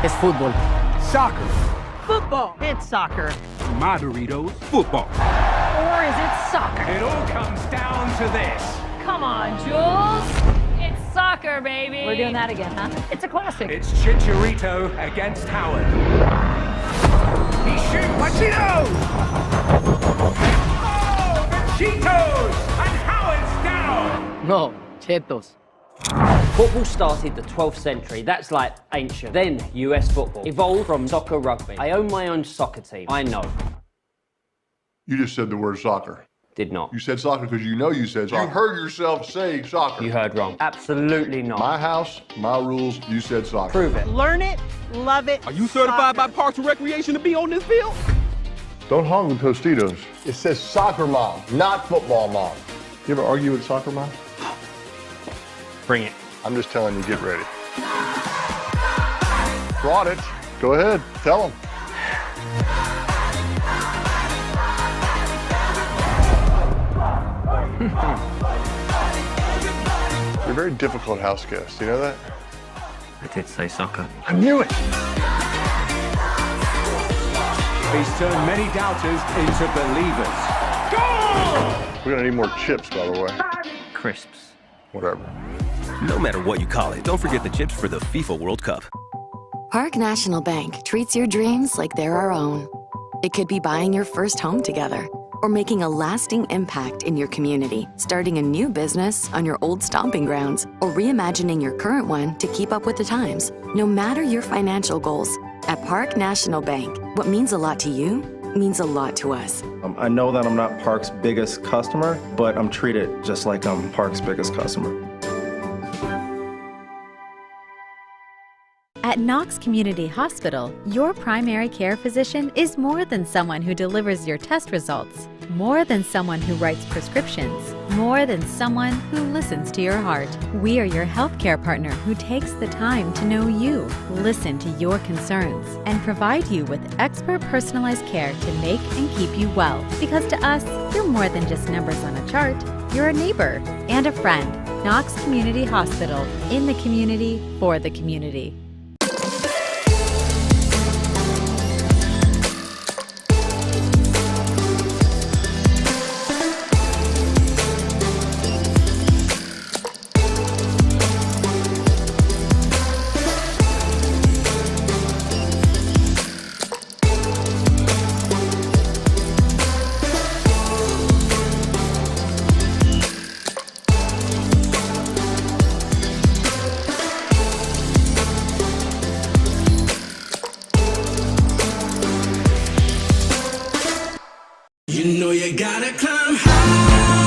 [SPEAKER 8] It's football.
[SPEAKER 10] Soccer.
[SPEAKER 9] Football. It's soccer.
[SPEAKER 10] My Doritos, football.
[SPEAKER 11] Or is it soccer?
[SPEAKER 10] It all comes down to this.
[SPEAKER 11] Come on, Jules. It's soccer, baby. We're doing that again, huh? It's a classic.
[SPEAKER 10] It's Chicharito against Howard. He shoots. What Cheetos? Oh, the Cheetos! And Howard's down!
[SPEAKER 8] No, Cheetos. Football started the 12th century, that's like ancient. Then US football evolved from soccer rugby. I own my own soccer team, I know.
[SPEAKER 7] You just said the word soccer.
[SPEAKER 8] Did not.
[SPEAKER 7] You said soccer because you know you said soccer. You heard yourself say soccer.
[SPEAKER 8] You heard wrong. Absolutely not.
[SPEAKER 7] My house, my rules, you said soccer.
[SPEAKER 8] Prove it.
[SPEAKER 9] Learn it, love it.
[SPEAKER 10] Are you certified by Parks and Recreation to be on this field?
[SPEAKER 7] Don't hog with Tostitos. It says soccer mom, not football mom. You ever argue with soccer mom?
[SPEAKER 8] Bring it.
[SPEAKER 7] I'm just telling you, get ready. Brought it. Go ahead, tell them. You're a very difficult house guest, you know that?
[SPEAKER 8] I did say soccer.
[SPEAKER 7] I knew it!
[SPEAKER 10] He's turned many doubters into believers. Goal!
[SPEAKER 7] We're gonna need more chips, by the way.
[SPEAKER 8] Crisps.
[SPEAKER 7] Whatever.
[SPEAKER 12] No matter what you call it, don't forget the chips for the FIFA World Cup.
[SPEAKER 2] Park National Bank treats your dreams like they're our own. It could be buying your first home together, or making a lasting impact in your community, starting a new business on your old stomping grounds, or reimagining your current one to keep up with the times. No matter your financial goals, at Park National Bank, what means a lot to you means a lot to us.
[SPEAKER 3] I know that I'm not Park's biggest customer, but I'm treated just like I'm Park's biggest customer.
[SPEAKER 4] At Knox Community Hospital, your primary care physician is more than someone who delivers your test results, more than someone who writes prescriptions, more than someone who listens to your heart. We are your healthcare partner who takes the time to know you, listen to your concerns, and provide you with expert personalized care to make and keep you well. Because to us, you're more than just numbers on a chart. You're a neighbor and a friend. Knox Community Hospital, in the community, for the community.
[SPEAKER 13] You know you gotta climb higher.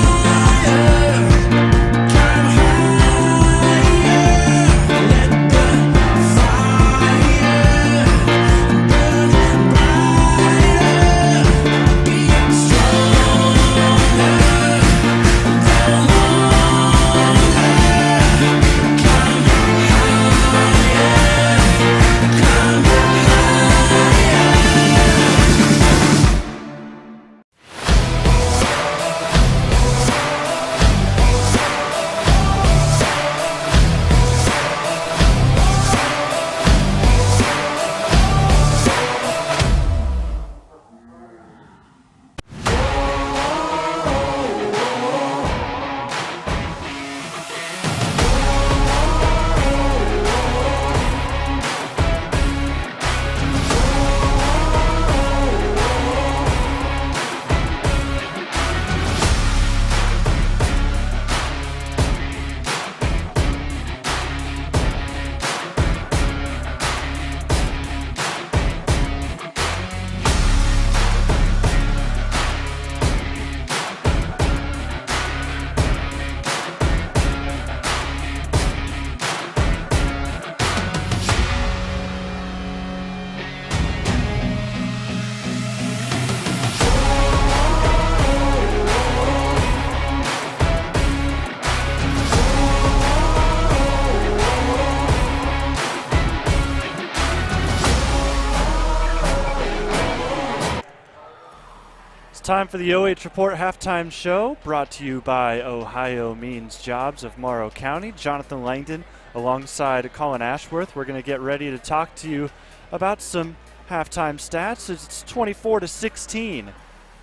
[SPEAKER 1] It's time for the OH Report halftime show, brought to you by Ohiomeansjobs of Morrow County. Jonathon Langdon alongside Colin Ashworth. We're going to get ready to talk to you about some halftime stats. It's 24-16,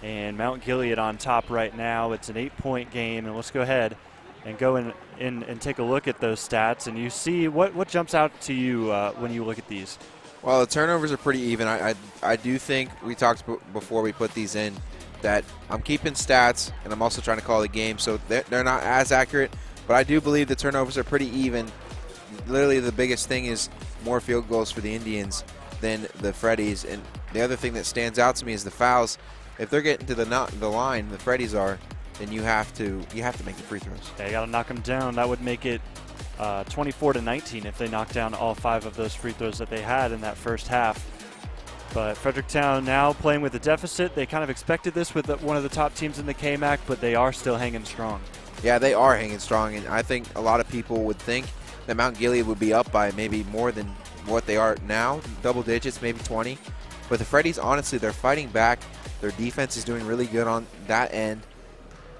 [SPEAKER 1] and Mt Gilead on top right now. It's an 8-point game, and let's go ahead and go in and take a look at those stats. And you see what jumps out to you when you look at these.
[SPEAKER 5] Well, the turnovers are pretty even. I do think we talked before we put these in that I'm keeping stats, and I'm also trying to call the game, so they're not as accurate, but I do believe the turnovers are pretty even. Literally the biggest thing is more field goals for the Indians than the Freddies, and the other thing that stands out to me is the fouls. If they're getting to the line, the Freddies are, then you have to make the free throws.
[SPEAKER 1] They got to knock them down. That would make it 24-19 if they knock down all 5 of those free throws that they had in that first half. But Fredericktown now playing with a deficit. They kind of expected this with one of the top teams in the KMAC, but they are still hanging strong.
[SPEAKER 5] Yeah, they are hanging strong, and I think a lot of people would think that Mt Gilead would be up by maybe more than what they are now, double digits, maybe 20. But the Freddies, honestly, they're fighting back. Their defense is doing really good on that end.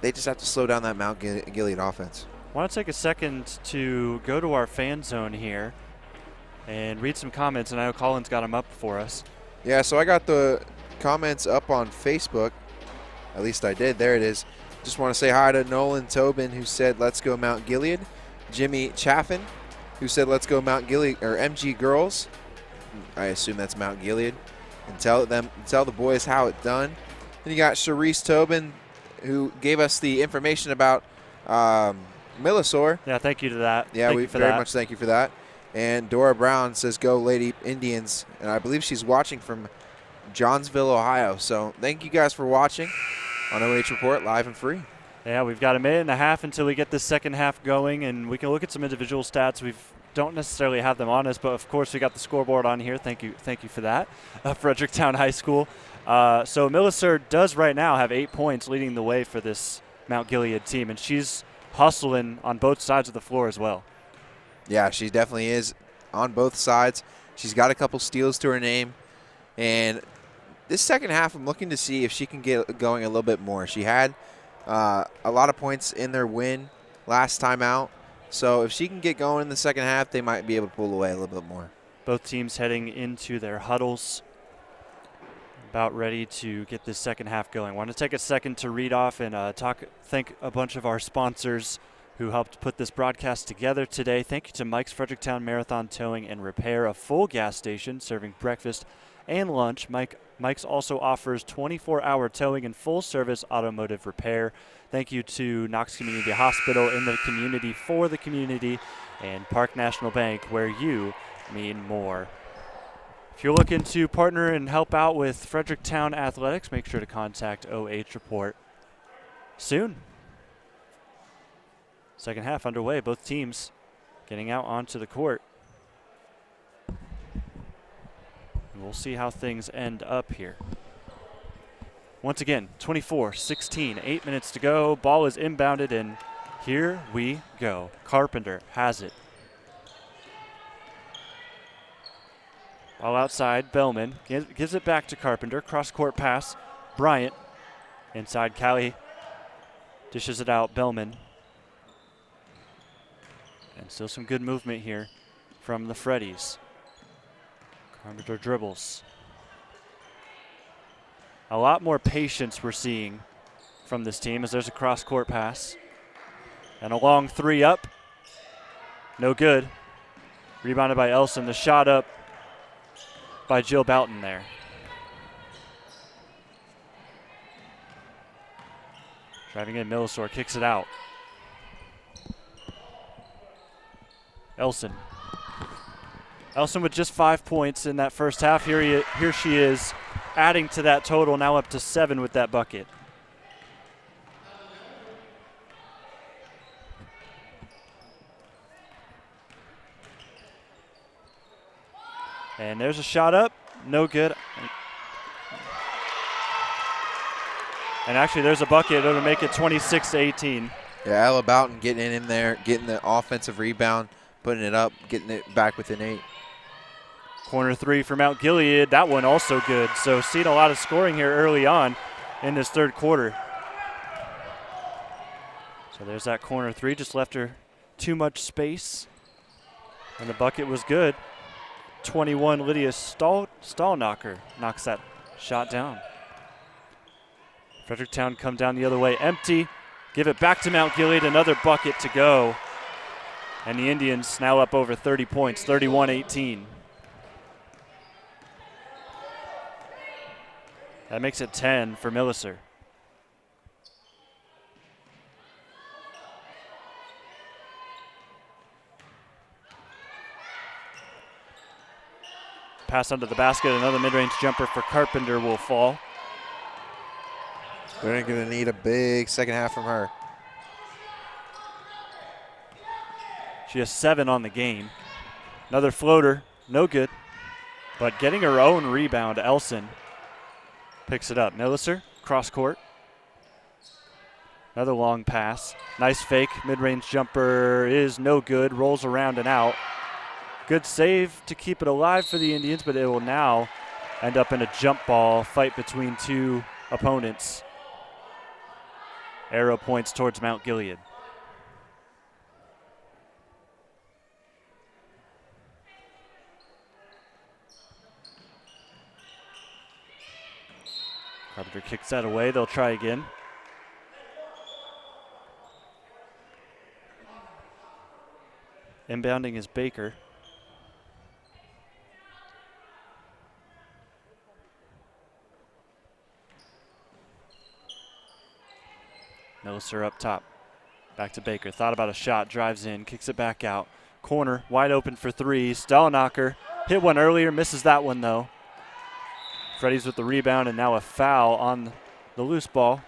[SPEAKER 5] They just have to slow down that Mt Gilead offense.
[SPEAKER 1] I want to take a second to go to our fan zone here and read some comments, and I know Colin's got them up for us.
[SPEAKER 5] Yeah, so I got the comments up on Facebook. At least I did. There it is. Just want to say hi to Nolan Tobin, who said, "Let's go Mt Gilead." Jimmy Chaffin, who said, "Let's go Mt Gilead," or MG Girls. I assume that's Mt Gilead. And tell the boys how it done. Then you got Sharice Tobin, who gave us the information about Millisor.
[SPEAKER 1] Yeah, thank you to that.
[SPEAKER 5] Yeah, we very much thank you for that. And Dora Brown says, "Go Lady Indians," and I believe she's watching from Johnsville, Ohio. So thank you guys for watching on OH Report, live and free.
[SPEAKER 1] Yeah, we've got a minute and a half until we get this second half going, and we can look at some individual stats. We don't necessarily have them on us, but of course we got the scoreboard on here. Thank you for that. Fredericktown High School. So Millisor does right now have 8 points, leading the way for this Mt Gilead team, and she's hustling on both sides of the floor as well.
[SPEAKER 5] Yeah, she definitely is on both sides. She's got a couple steals to her name. And this second half, I'm looking to see if she can get going a little bit more. She had a lot of points in their win last time out. So if she can get going in the second half, they might be able to pull away a little bit more.
[SPEAKER 1] Both teams heading into their huddles, about ready to get this second half going. Want to take a second to read off and thank a bunch of our sponsors who helped put this broadcast together today. Thank you to Mike's Fredericktown Marathon Towing and Repair, a full gas station serving breakfast and lunch. Mike's also offers 24-hour towing and full-service automotive repair. Thank you to Knox Community Hospital, in the community for the community, and Park National Bank, where you mean more. If you're looking to partner and help out with Fredericktown Athletics, make sure to contact OH Report soon. Second half underway, both teams getting out onto the court. And we'll see how things end up here. Once again, 24-16, 8 minutes to go. Ball is inbounded, and here we go. Carpenter has it. Ball outside, Bellman gives it back to Carpenter. Cross-court pass, Bryant. Inside, Callie dishes it out, Bellman. And still some good movement here from the Freddies. Carpenter dribbles. A lot more patience we're seeing from this team as there's a cross-court pass. And a long three up. No good. Rebounded by Elson. The shot up by Jill Boughton there. Driving in, Millisor kicks it out. Elson with just 5 points in that first half. Here she is, adding to that total, now up to 7 with that bucket. And there's a shot up, no good. And actually there's a bucket, it'll make it 26-18.
[SPEAKER 5] Yeah, Ella Boughton getting in there, getting the offensive rebound, putting it up, getting it back within 8.
[SPEAKER 1] Corner three for Mt Gilead, that one also good. So seeing a lot of scoring here early on. in this third quarter. So there's that corner three, just left her too much space. And the bucket was good. 21, Lydia Stallknocker knocks that shot down. Fredericktown come down the other way, empty. Give it back to Mt Gilead, another bucket to go. And the Indians now up over 30 points, 31-18. That makes it 10 for Millicer. Pass under the basket, another mid-range jumper for Carpenter will fall.
[SPEAKER 5] They're going to need a big second half from her.
[SPEAKER 1] She has 7 on the game. Another floater, no good. But getting her own rebound, Elson picks it up. Millicer, cross court. Another long pass. Nice fake, mid-range jumper is no good, rolls around and out. Good save to keep it alive for the Indians, but it will now end up in a jump ball fight between two opponents. Arrow points towards Mt Gilead. Carpenter kicks that away. They'll try again. Inbounding is Baker. Millicer up top. Back to Baker. Thought about a shot. Drives in. Kicks it back out. Corner. Wide open for three. Stallknocker. Hit one earlier. Misses that one, though. Freddies with the rebound, and now a foul on the loose ball.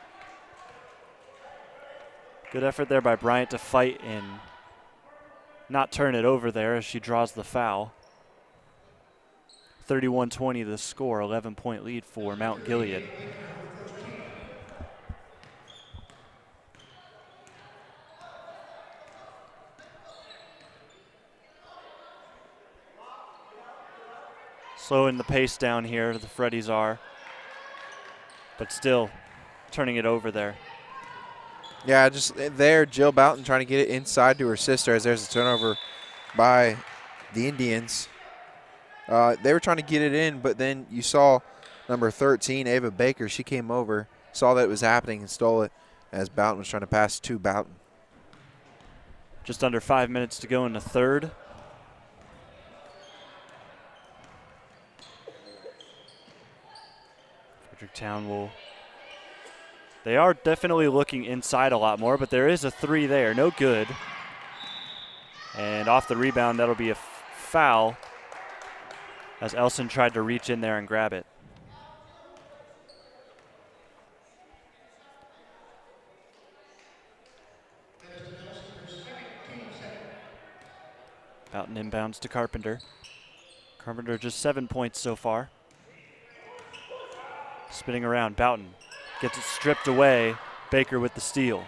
[SPEAKER 1] Good effort there by Bryant to fight and not turn it over there as she draws the foul. 31-20 the score. 11-point lead for Mt Gilead. Slowing the pace down here, the Freddies are, but still turning it over there.
[SPEAKER 5] Yeah, just there, Jill Boughton trying to get it inside to her sister as there's a turnover by the Indians. They were trying to get it in, but then you saw number 13, Ava Baker. She came over, saw that it was happening, and stole it as Boughton was trying to pass to Boughton.
[SPEAKER 1] Just under 5 minutes to go in the third. Fredericktown will, they are definitely looking inside a lot more, but there is a three there, no good. And off the rebound, that'll be a foul as Elson tried to reach in there and grab it. Boughton inbounds to Carpenter. Carpenter just 7 points so far. Spinning around, Boughton gets it stripped away. Baker with the steal.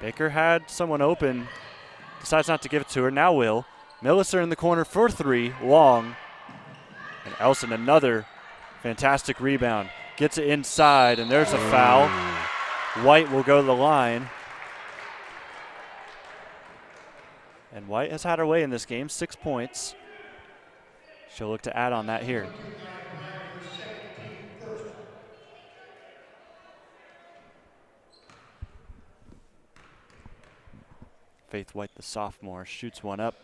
[SPEAKER 1] Baker had someone open, decides not to give it to her, now will. Millicer in the corner for three, long. And Elson, another fantastic rebound. Gets it inside, and there's a foul. White will go to the line. And White has had her way in this game, 6 points. She'll look to add on that here. Faith White, the sophomore, shoots one up,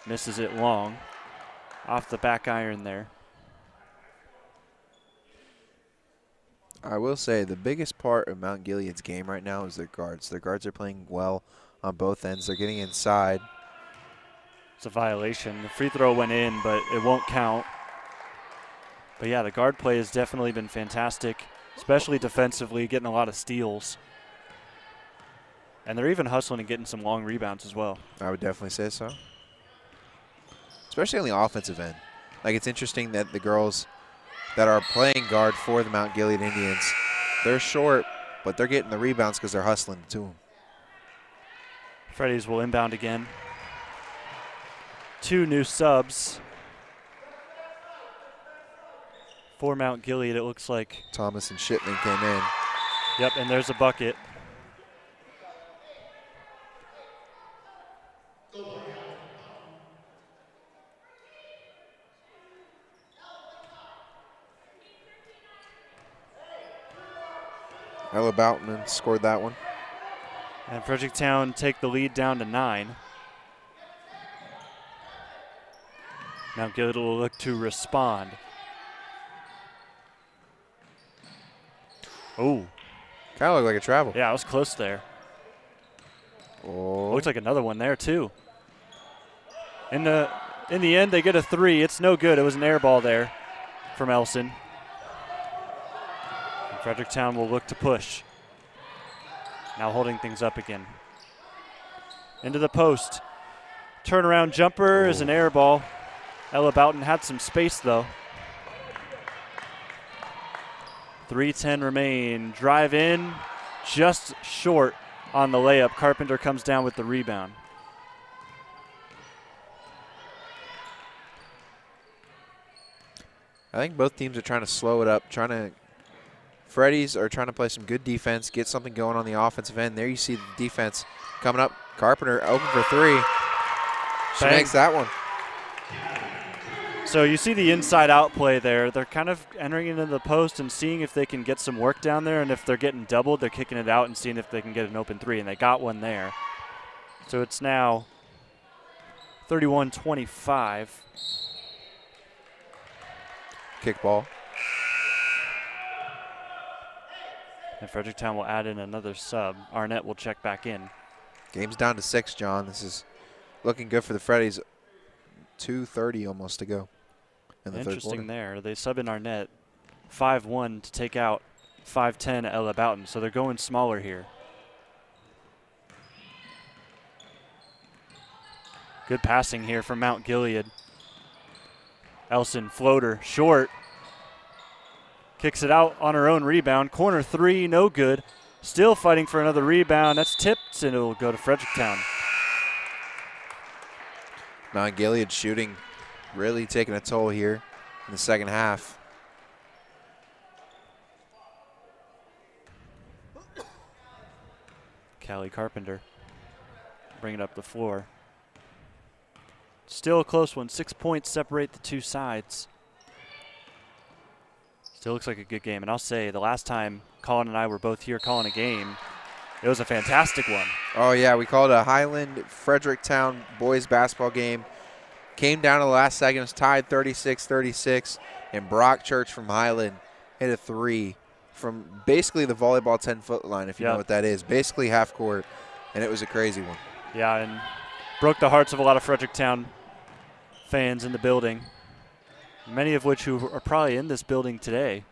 [SPEAKER 1] misses it long. Off the back iron there.
[SPEAKER 5] I will say the biggest part of Mt Gilead's game right now is their guards. Their guards are playing well on both ends. They're getting inside.
[SPEAKER 1] It's a violation. The free throw went in, but it won't count. But yeah, the guard play has definitely been fantastic, especially defensively, getting a lot of steals. And they're even hustling and getting some long rebounds as well.
[SPEAKER 5] I would definitely say so. Especially on the offensive end. Like, it's interesting that the girls that are playing guard for the Mt Gilead Indians, they're short, but they're getting the rebounds because they're hustling to them.
[SPEAKER 1] Freddies will inbound again. 2 new subs. For Mount Gilead, it looks like.
[SPEAKER 5] Thomas and Shipman came in.
[SPEAKER 1] Yep, and there's a bucket.
[SPEAKER 5] Ella Boughton scored that one.
[SPEAKER 1] And Fredericktown take the lead down to 9. Mount Gilead will look to respond. Oh.
[SPEAKER 5] Kind of looked like a travel.
[SPEAKER 1] Yeah, I was close there.
[SPEAKER 5] Oh.
[SPEAKER 1] Looks like another one there, too. In the end, they get a 3. It's no good. It was an air ball there from Elson. And Fredericktown will look to push. Now holding things up again. Into the post. Turnaround jumper is an air ball. Ella Boughton had some space, though. 3:10 remain. Drive in, just short on the layup. Carpenter comes down with the rebound.
[SPEAKER 5] I think both teams are trying to slow it up, Freddies are trying to play some good defense, get something going on the offensive end. There you see the defense coming up. Carpenter open for 3. She makes that one.
[SPEAKER 1] So you see the inside-out play there. They're kind of entering into the post and seeing if they can get some work down there, and if they're getting doubled, they're kicking it out and seeing if they can get an open 3, and they got one there. So it's now 31-25.
[SPEAKER 5] Kick ball.
[SPEAKER 1] And Fredericktown will add in another sub. Arnett will check back in.
[SPEAKER 5] Game's down to 6, John. This is looking good for the Freddies. 2:30 almost to go in the third quarter.
[SPEAKER 1] Interesting there. They sub in Arnett 5-1 to take out 5'10" Ella Boughton. So they're going smaller here. Good passing here from Mount Gilead. Elson, floater, short. Kicks it out on her own rebound. Corner 3, no good. Still fighting for another rebound. That's tipped, and it will go to Fredericktown.
[SPEAKER 5] Mount Gilead shooting really taking a toll here in the second half.
[SPEAKER 1] Callie Carpenter bringing up the floor. Still a close one. 6 points separate the two sides. Still looks like a good game. And I'll say, the last time Colin and I were both here calling a game, it was a fantastic one.
[SPEAKER 5] Oh, yeah. We called a Highland-Fredericktown boys basketball game. Came down to the last second. It was tied 36-36. And Brock Church from Highland hit a 3 from basically the volleyball 10-foot line, if you know what that is. Basically half court. And it was a crazy one.
[SPEAKER 1] Yeah, and broke the hearts of a lot of Fredericktown fans in the building, many of which who are probably in this building today.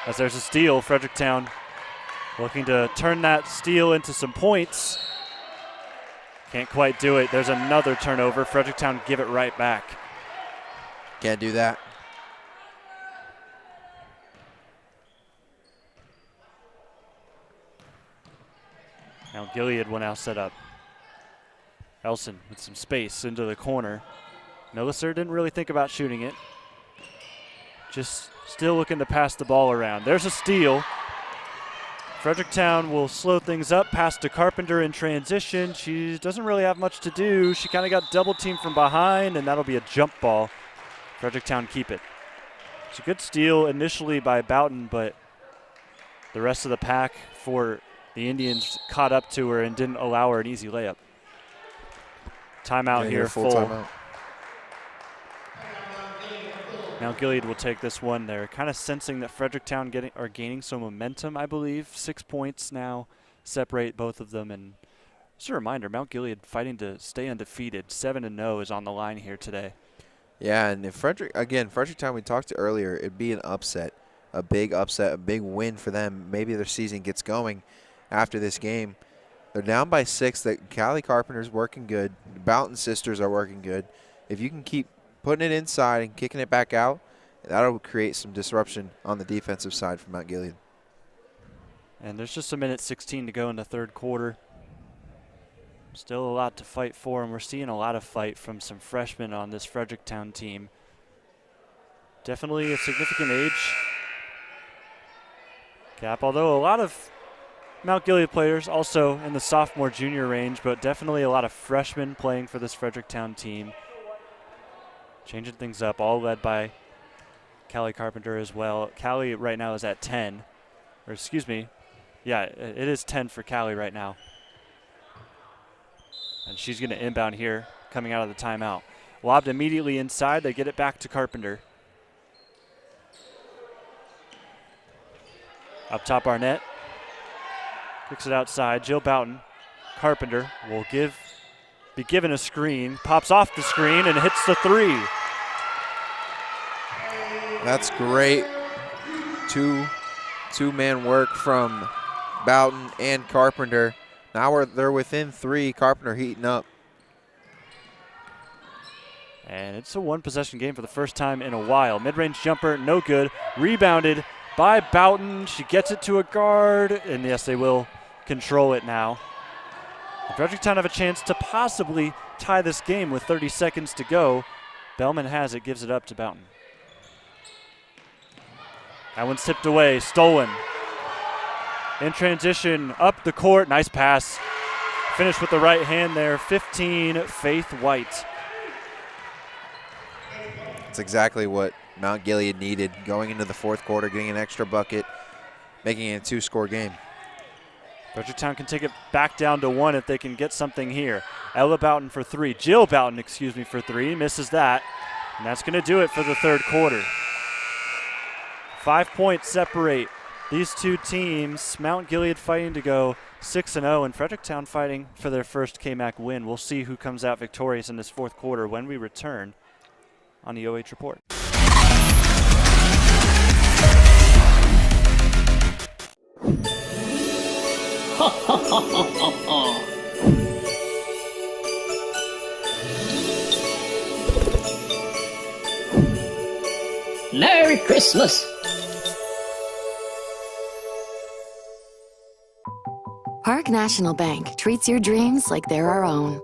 [SPEAKER 1] As there's a steal, Fredericktown looking to turn that steal into some points. Can't quite do it. There's another turnover. Fredericktown give it right back.
[SPEAKER 5] Can't do that.
[SPEAKER 1] Now Gilead will now set up. Elson with some space into the corner. Milliser didn't really think about shooting it. Just still looking to pass the ball around. There's a steal. Fredericktown will slow things up. Pass to Carpenter in transition. She doesn't really have much to do. She kind of got double teamed from behind, and that'll be a jump ball. Fredericktown keep it. It's a good steal initially by Boughton, but the rest of the pack for the Indians caught up to her and didn't allow her an easy layup. Timeout here, full.
[SPEAKER 5] Timeout.
[SPEAKER 1] Now Gilead will take this one. They're kind of sensing that Fredericktown are gaining some momentum, I believe. 6 points now separate both of them. And just a reminder, Mount Gilead fighting to stay undefeated. 7-0 is on the line here today.
[SPEAKER 5] Yeah, and if Fredericktown we talked to earlier, it'd be an upset, a big win for them. Maybe their season gets going after this game. They're down by 6. That Callie Carpenter's working good. The Boughton sisters are working good. If you can keep putting it inside and kicking it back out, that'll create some disruption on the defensive side for Mount Gilead.
[SPEAKER 1] And there's just a minute 16 to go in the third quarter. Still a lot to fight for, and we're seeing a lot of fight from some freshmen on this Fredericktown team. Definitely a significant age gap, although a lot of Mount Gilead players also in the sophomore junior range, but definitely a lot of freshmen playing for this Fredericktown team. Changing things up, all led by Callie Carpenter as well. Callie right now is at 10, or excuse me, yeah, it is 10 for Callie right now. And she's going to inbound here, coming out of the timeout. Lobbed immediately inside, they get it back to Carpenter. Up top Arnett. Kicks it outside. Jill Boughton. Carpenter will be given a screen. Pops off the screen and hits the three.
[SPEAKER 5] That's great. Two-man work from Boughton and Carpenter. Now they're within three. Carpenter heating up.
[SPEAKER 1] And it's a one-possession game for the first time in a while. Mid-range jumper, no good. Rebounded by Boughton. She gets it to a guard, and yes, they will control it now. Fredericktown have a chance to possibly tie this game with 30 seconds to go. Bellman has it, gives it up to Boughton. That one's tipped away, stolen. In transition, up the court, nice pass. Finished with the right hand there, 15, Faith White.
[SPEAKER 5] That's exactly what Mount Gilead needed going into the fourth quarter, getting an extra bucket, making it a two-score game.
[SPEAKER 1] Fredericktown can take it back down to one if they can get something here. Ella Boughton for three. Jill Boughton, excuse me, for three. Misses that. And that's going to do it for the third quarter. 5 points separate these two teams. Mount Gilead fighting to go 6-0 and Fredericktown fighting for their first KMAC win. We'll see who comes out victorious in this fourth quarter when we return on the OH Report.
[SPEAKER 13] Ha ha ha ha ha ha. Merry Christmas.
[SPEAKER 2] Park National Bank treats your dreams like they're our own.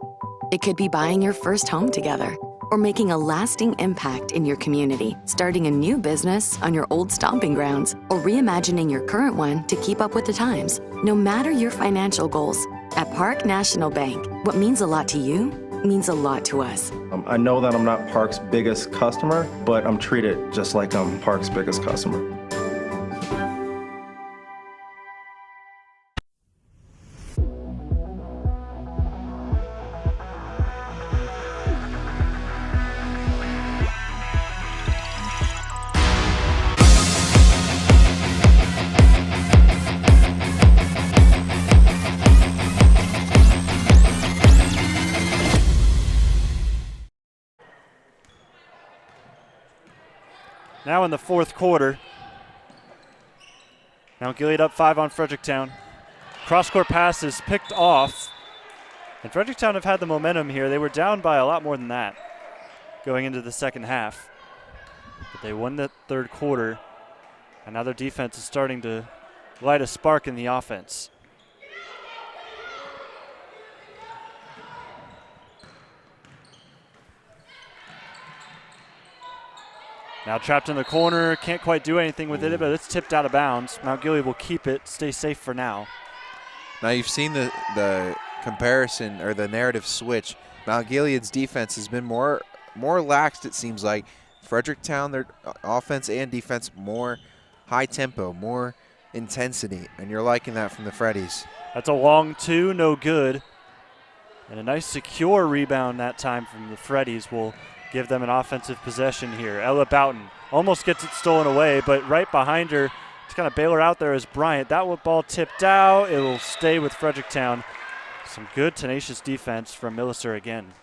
[SPEAKER 2] It could be buying your first home together or making a lasting impact in your community, starting a new business on your old stomping grounds, or reimagining your current one to keep up with the times. No matter your financial goals, at Park National Bank, what means a lot to you means a lot to us.
[SPEAKER 3] I know that I'm not Park's biggest customer, but I'm treated just like I'm Park's biggest customer.
[SPEAKER 1] Now in the fourth quarter, Mount Gilead up 5 on Fredericktown. Cross-court pass is picked off. And Fredericktown have had the momentum here. They were down by a lot more than that going into the second half. But they won the third quarter, and now their defense is starting to light a spark in the offense. Now trapped in the corner, can't quite do anything with it, but it's tipped out of bounds. Mount Gilead will keep it, stay safe for now.
[SPEAKER 5] Now you've seen the comparison or the narrative switch. Mount Gilead's defense has been more laxed, it seems like. Fredericktown, their offense and defense, more high tempo, more intensity, and you're liking that from the Freddies.
[SPEAKER 1] That's a long two, no good. And a nice secure rebound that time from the Freddies will give them an offensive possession here. Ella Boughton almost gets it stolen away, but right behind her to kind of bail her out there is Bryant. That ball tipped out. It will stay with Fredericktown. Some good, tenacious defense from Milliser again.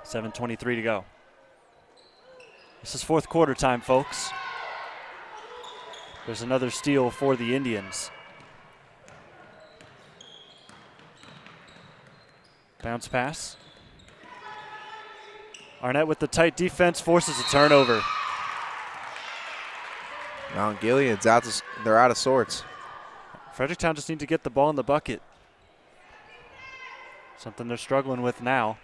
[SPEAKER 1] 7:23 to go. This is fourth quarter time, folks. There's another steal for the Indians. Bounce pass. Arnett with the tight defense forces a turnover.
[SPEAKER 5] Mount Gilead's they're out of sorts.
[SPEAKER 1] Fredericktown just need to get the ball in the bucket. Something they're struggling with now.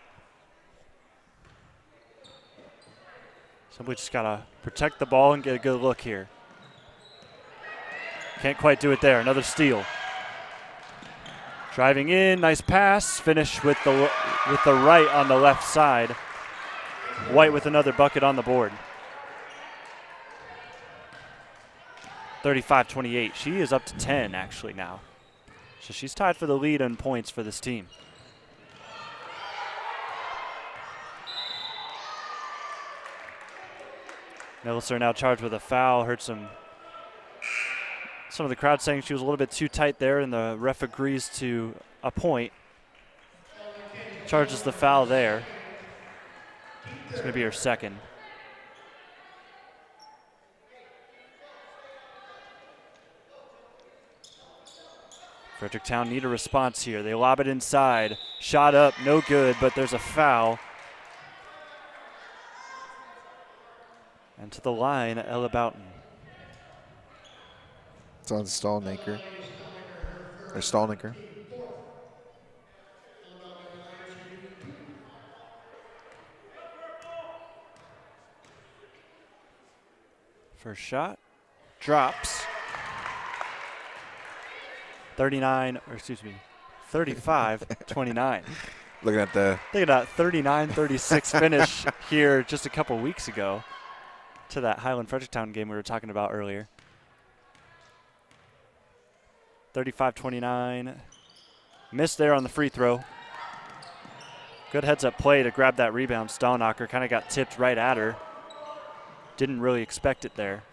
[SPEAKER 1] Simply just got to protect the ball and get a good look here. Can't quite do it there. Another steal. Driving in, nice pass. Finish with the right on the left side. White with another bucket on the board. 35-28. She is up to 10 actually now. So she's tied for the lead in points for this team. Milliser now charged with a foul. Heard some of the crowd saying she was a little bit too tight there, and the ref agrees to a point. Charges the foul there. It's going to be her second. Fredericktown need a response here. They lob it inside. Shot up, no good, but there's a foul. And to the line, Ella Boughton.
[SPEAKER 5] It's on Stallnaker. Or Stallnaker.
[SPEAKER 1] First shot. Drops. 35-29.
[SPEAKER 5] Looking at the...
[SPEAKER 1] Look at that 39-36 finish here just a couple weeks ago to that Highland Fredericktown game we were talking about earlier. 35-29. Missed there on the free throw. Good heads-up play to grab that rebound. Stallnaker kind of got tipped right at her. Didn't really expect it there.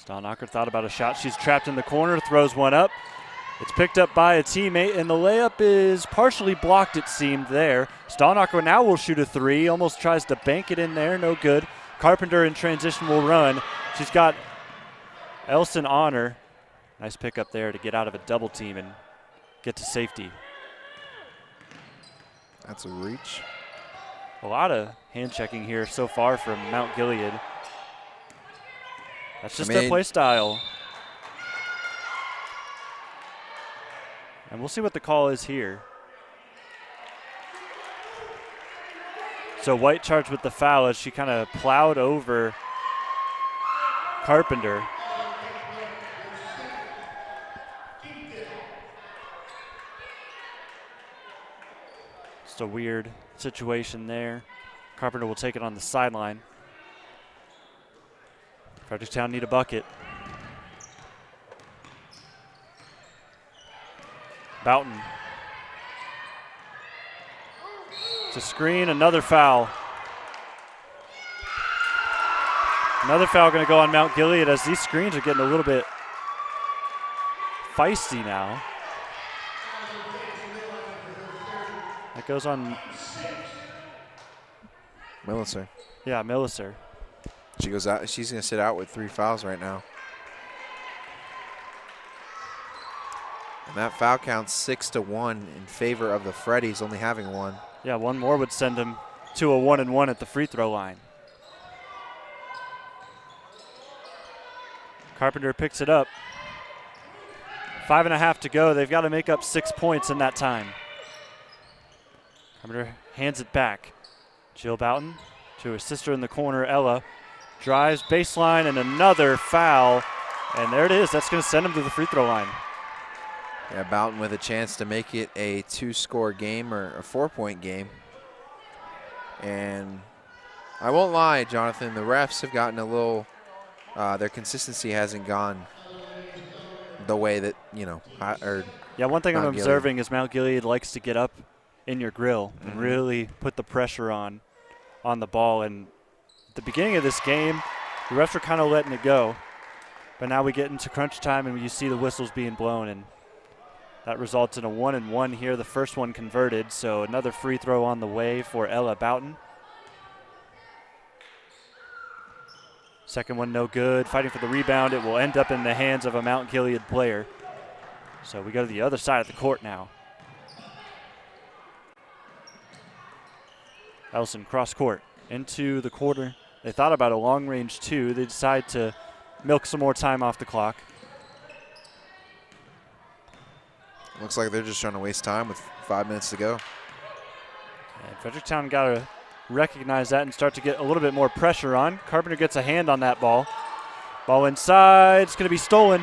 [SPEAKER 1] Stallnaker thought about a shot. She's trapped in the corner, throws one up. It's picked up by a teammate, and the layup is partially blocked, it seemed, there. Stallnaker now will shoot a three. Almost tries to bank it in there. No good. Carpenter in transition will run. She's got Elson on her. Nice pickup there to get out of a double team and get to safety.
[SPEAKER 5] That's a reach.
[SPEAKER 1] A lot of hand checking here so far from Mt Gilead. That's just their play style. And we'll see what the call is here. So White charged with the foul as she kind of plowed over Carpenter. Just a weird situation there. Carpenter will take it on the sideline. Fredericktown need a bucket. Boughton. It's a screen, another foul. Another foul going to go on Mt Gilead as these screens are getting a little bit feisty now. That goes on
[SPEAKER 5] Milliser.
[SPEAKER 1] Yeah, Milliser.
[SPEAKER 5] She goes out. She's going to sit out with 3 fouls right now. And that foul counts 6-1 in favor of the Freddies, only having 1.
[SPEAKER 1] Yeah, one more would send them to a 1-and-1 at the free throw line. Carpenter picks it up. 5.5 to go. They've got to make up 6 points in that time. Carpenter hands it back. Jill Boughton to her sister in the corner, Ella. Drives baseline and another foul. And there it is. That's going to send him to the free throw line.
[SPEAKER 5] Yeah, Boughton with a chance to make it a 2-score game or a 4-point game. And I won't lie, Jonathan, the refs have gotten a little, their consistency hasn't gone the way that, you know,
[SPEAKER 1] yeah, one thing I'm observing is Mt Gilead likes to get up in your grill and really put the pressure on the ball. And at the beginning of this game, the refs are kind of letting it go. But now we get into crunch time and you see the whistles being blown, and that results in a 1-and-1 here. The first one converted, so another free throw on the way for Ella Boughton. Second one no good. Fighting for the rebound. It will end up in the hands of a Mt Gilead player. So we go to the other side of the court now. Elson cross court into the quarter. They thought about a long range 2. They decide to milk some more time off the clock.
[SPEAKER 5] Looks like they're just trying to waste time with 5 minutes to go.
[SPEAKER 1] And Fredericktown got to recognize that and start to get a little bit more pressure on. Carpenter gets a hand on that ball. Ball inside. It's going to be stolen.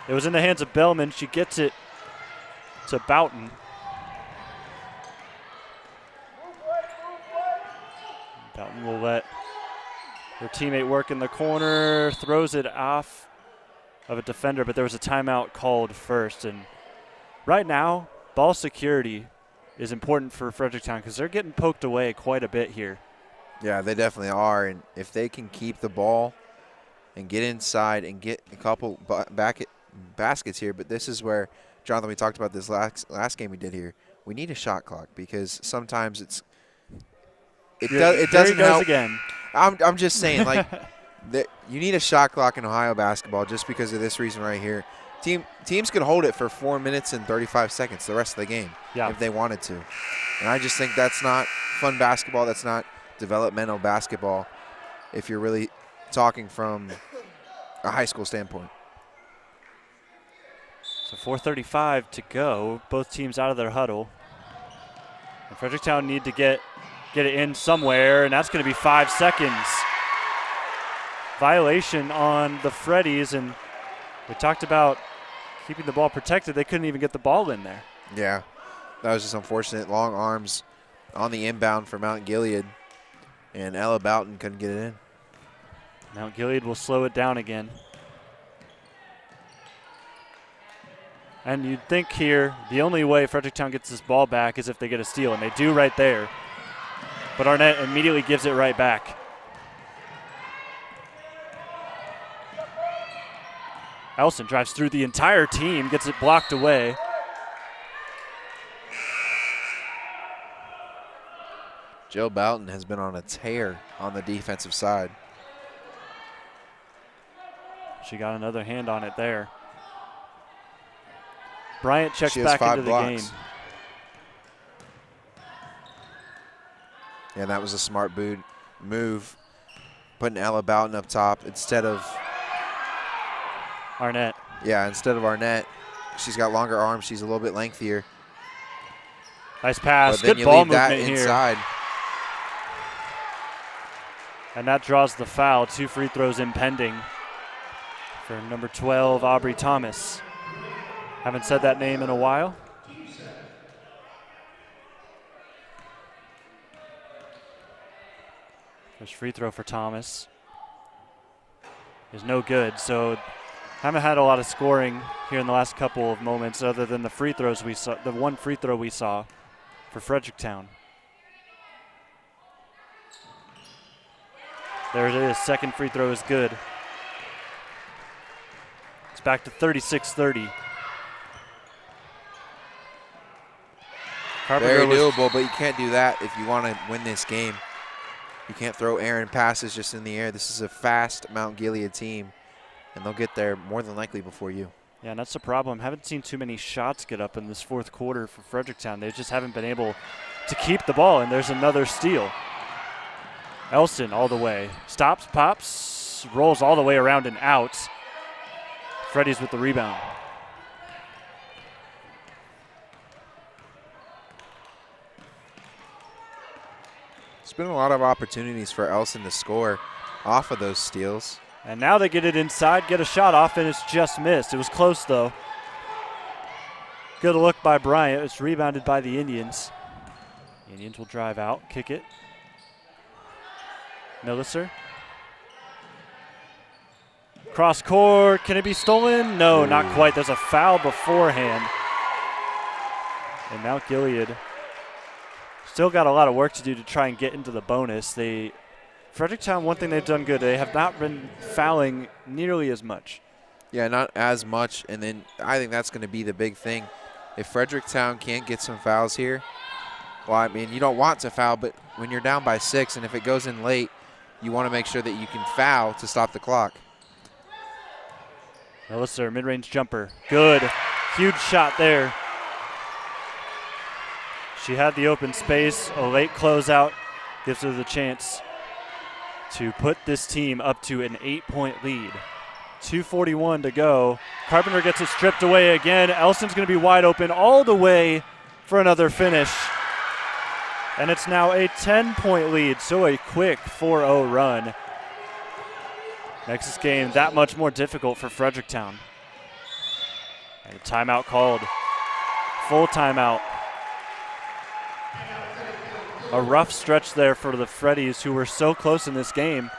[SPEAKER 1] It was in the hands of Bellman. She gets it to Boughton. Boughton will let her teammate work in the corner, throws it off of a defender, but there was a timeout called first. And right now, ball security is important for Fredericktown because they're getting poked away quite a bit here.
[SPEAKER 5] Yeah, they definitely are. And if they can keep the ball and get inside and get a couple baskets here, but this is where, Jonathan, we talked about this last game we did here. We need a shot clock because sometimes it doesn't help.
[SPEAKER 1] Again.
[SPEAKER 5] I'm just saying, like, you need a shot clock in Ohio basketball just because of this reason right here. Teams can hold it for 4 minutes and 35 seconds the rest of the game if they wanted to. And I just think that's not fun basketball. That's not developmental basketball if you're really talking from a high school standpoint.
[SPEAKER 1] So 4:35 to go. Both teams out of their huddle. And Fredericktown need to get it in somewhere, and that's going to be 5 seconds. Violation on the Freddies, and we talked about keeping the ball protected. They couldn't even get the ball in there.
[SPEAKER 5] Yeah, that was just unfortunate. Long arms on the inbound for Mt Gilead, and Ella Boughton couldn't get it in.
[SPEAKER 1] Mt Gilead will slow it down again. And you'd think here the only way Fredericktown gets this ball back is if they get a steal, and they do right there. But Arnett immediately gives it right back. Elson drives through the entire team, gets it blocked away.
[SPEAKER 5] Jill Boughton has been on a tear on the defensive side.
[SPEAKER 1] She got another hand on it there. Bryant checks
[SPEAKER 5] She has
[SPEAKER 1] back
[SPEAKER 5] 5
[SPEAKER 1] into
[SPEAKER 5] blocks.
[SPEAKER 1] the game.
[SPEAKER 5] Yeah, that was a smart move, putting Ella Boughton up top instead of
[SPEAKER 1] Arnett.
[SPEAKER 5] Yeah, instead of Arnett. She's got longer arms. She's a little bit lengthier.
[SPEAKER 1] Nice pass.
[SPEAKER 5] But then
[SPEAKER 1] Good
[SPEAKER 5] you
[SPEAKER 1] ball
[SPEAKER 5] leave that
[SPEAKER 1] movement here.
[SPEAKER 5] inside.
[SPEAKER 1] And that draws the foul. 2 free throws impending for number 12, Aubrey Thomas. Haven't said that name in a while. First free throw for Thomas is no good. So haven't had a lot of scoring here in the last couple of moments other than the free throws we saw, the one free throw we saw for Fredericktown. There it is. Second free throw is good. It's back to 36-30.
[SPEAKER 5] Very doable, but you can't do that if you want to win this game. You can't throw errant passes just in the air. This is a fast Mt Gilead team, and they'll get there more than likely before you.
[SPEAKER 1] Yeah, and that's the problem. Haven't seen too many shots get up in this fourth quarter for Fredericktown. They just haven't been able to keep the ball, and there's another steal. Elson all the way. Stops, pops, rolls all the way around and out. Freddies with the rebound.
[SPEAKER 5] There's been a lot of opportunities for Elson to score off of those steals.
[SPEAKER 1] And now they get it inside, get a shot off, and it's just missed. It was close, though. Good look by Bryant. It's rebounded by the Indians. Indians will drive out, kick it. Milliser. Cross court. Can it be stolen? No, not quite. There's a foul beforehand. And Mt Gilead still got a lot of work to do to try and get into the bonus. Fredericktown, one thing they've done good, they have not been fouling nearly as much.
[SPEAKER 5] Yeah, not as much, and then I think that's going to be the big thing. If Fredericktown can't get some fouls here, well, I mean, you don't want to foul, but when you're down by 6 and if it goes in late, you want to make sure that you can foul to stop the clock.
[SPEAKER 1] Milliser, mid-range jumper. Good. Huge shot there. She had the open space. A late closeout gives her the chance to put this team up to an 8-point lead. 2:41 to go. Carpenter gets it stripped away again. Elson's going to be wide open all the way for another finish. And it's now a 10-point lead, so a quick 4-0 run makes this game that much more difficult for Fredericktown. And a timeout called. Full timeout. A rough stretch there for the Freddies, who were so close in this game.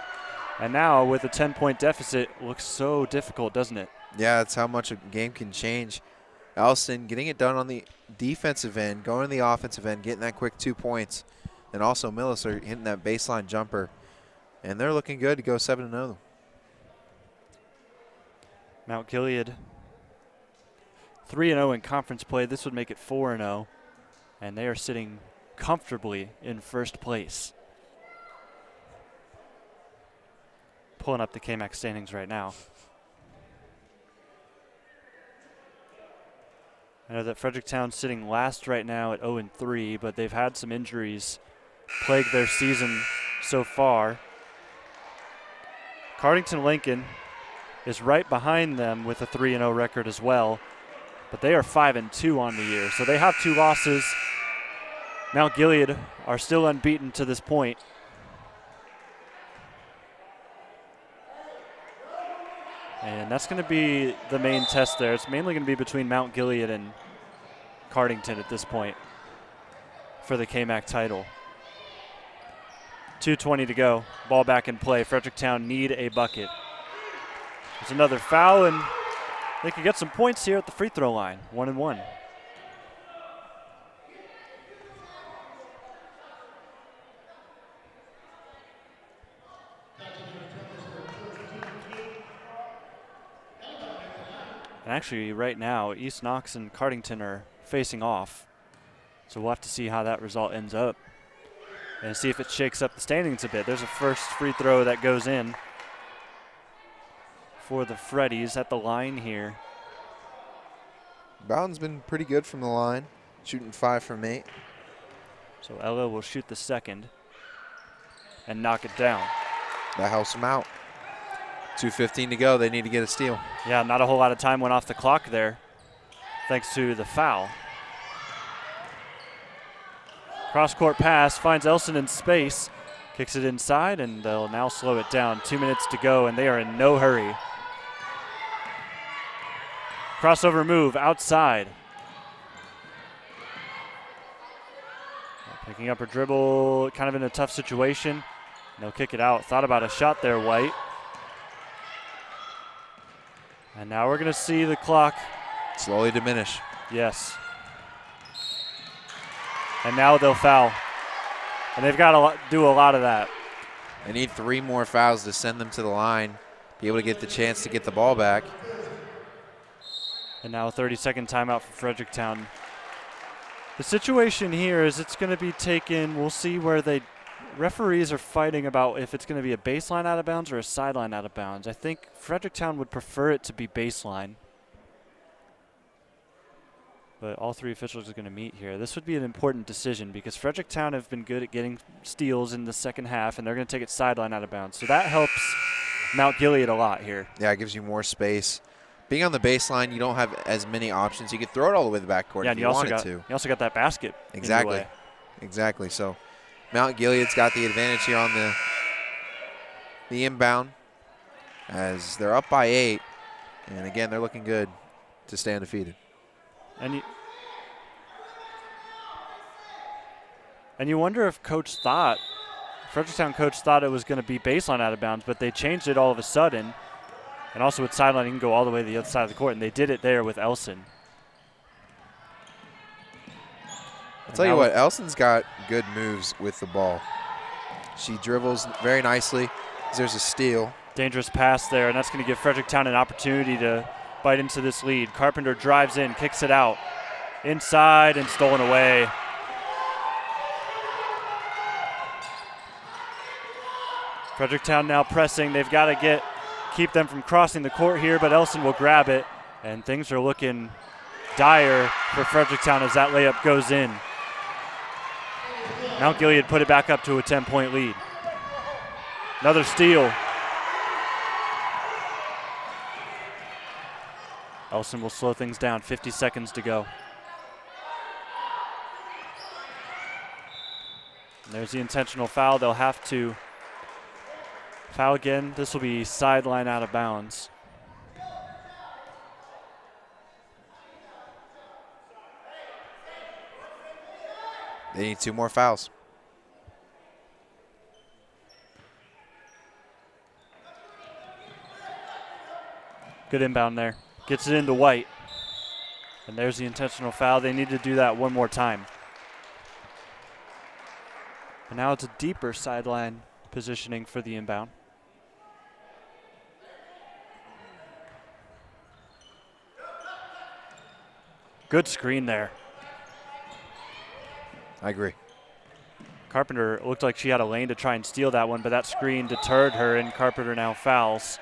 [SPEAKER 1] And now with a 10-point deficit, looks so difficult, doesn't it?
[SPEAKER 5] Yeah, that's how much a game can change. Elston getting it done on the defensive end, going to the offensive end, getting that quick 2 points. And also Millis hitting that baseline jumper. And they're looking good to go 7-0.
[SPEAKER 1] Mt Gilead 3-0 in conference play. This would make it 4-0. And they are sitting comfortably in first place. Pulling up the KMAC standings right now. I know that Fredericktown's sitting last right now at 0-3, but they've had some injuries plague their season so far. Cardington-Lincoln is right behind them with a 3-0 record as well, but they are 5-2 on the year, so they have 2 losses. Mt Gilead are still unbeaten to this point. And that's going to be the main test there. It's mainly going to be between Mt Gilead and Cardington at this point for the KMAC title. 2:20 to go. Ball back in play. Fredericktown need a bucket. There's another foul, and they could get some points here at the free throw line. 1-1. And actually, right now, East Knox and Cardington are facing off. So we'll have to see how that result ends up and see if it shakes up the standings a bit. There's a first free throw that goes in for the Freddies at the line here.
[SPEAKER 5] Bowden's been pretty good from the line, shooting 5 from 8.
[SPEAKER 1] So Ella will shoot the second and knock it down.
[SPEAKER 5] That helps them out. 2:15 to go. They need to get a steal.
[SPEAKER 1] Yeah, not a whole lot of time went off the clock there, thanks to the foul. Cross-court pass finds Elson in space, kicks it inside, and they'll now slow it down. 2 minutes to go, and they are in no hurry. Crossover move outside. Picking up her dribble, kind of in a tough situation. They'll kick it out. Thought about a shot there, White. And now we're going to see the clock
[SPEAKER 5] slowly diminish.
[SPEAKER 1] Yes. And now they'll foul. And they've got to do a lot of that.
[SPEAKER 5] They need 3 more fouls to send them to the line, be able to get the chance to get the ball back.
[SPEAKER 1] And now a 30-second timeout for Fredericktown. The situation here is it's going to be taken, we'll see where referees are fighting about if it's going to be a baseline out of bounds or a sideline out of bounds. I think Fredericktown would prefer it to be baseline. But all 3 officials are going to meet here. This would be an important decision because Fredericktown have been good at getting steals in the second half, and they're going to take it sideline out of bounds. So that helps Mt Gilead a lot here.
[SPEAKER 5] Yeah, it gives you more space. Being on the baseline, you don't have as many options. You could throw it all the way to the backcourt if you wanted to.
[SPEAKER 1] You also got that basket.
[SPEAKER 5] Exactly. Exactly. So Mt Gilead's got the advantage here on the inbound as they're up by 8. And again, they're looking good to stay undefeated.
[SPEAKER 1] And you wonder if Fredericktown coach thought it was going to be baseline out of bounds, but they changed it all of a sudden. And also with sideline, you can go all the way to the other side of the court, and they did it there with Elson.
[SPEAKER 5] I'll tell you what, Elson's got good moves with the ball. She dribbles very nicely. There's a steal.
[SPEAKER 1] Dangerous pass there, and that's going to give Fredericktown an opportunity to bite into this lead. Carpenter drives in, kicks it out. Inside and stolen away. Fredericktown now pressing. They've got to keep them from crossing the court here, but Elson will grab it, and things are looking dire for Fredericktown as that layup goes in. Mt Gilead put it back up to a 10-point lead. Another steal. Elson will slow things down, 50 seconds to go. And there's the intentional foul. They'll have to foul again. This will be sideline out of bounds.
[SPEAKER 5] They need 2 more fouls.
[SPEAKER 1] Good inbound there. Gets it into White. And there's the intentional foul. They need to do that one more time. And now it's a deeper sideline positioning for the inbound. Good screen there.
[SPEAKER 5] I agree.
[SPEAKER 1] Carpenter looked like she had a lane to try and steal that one, but that screen deterred her, and Carpenter now fouls.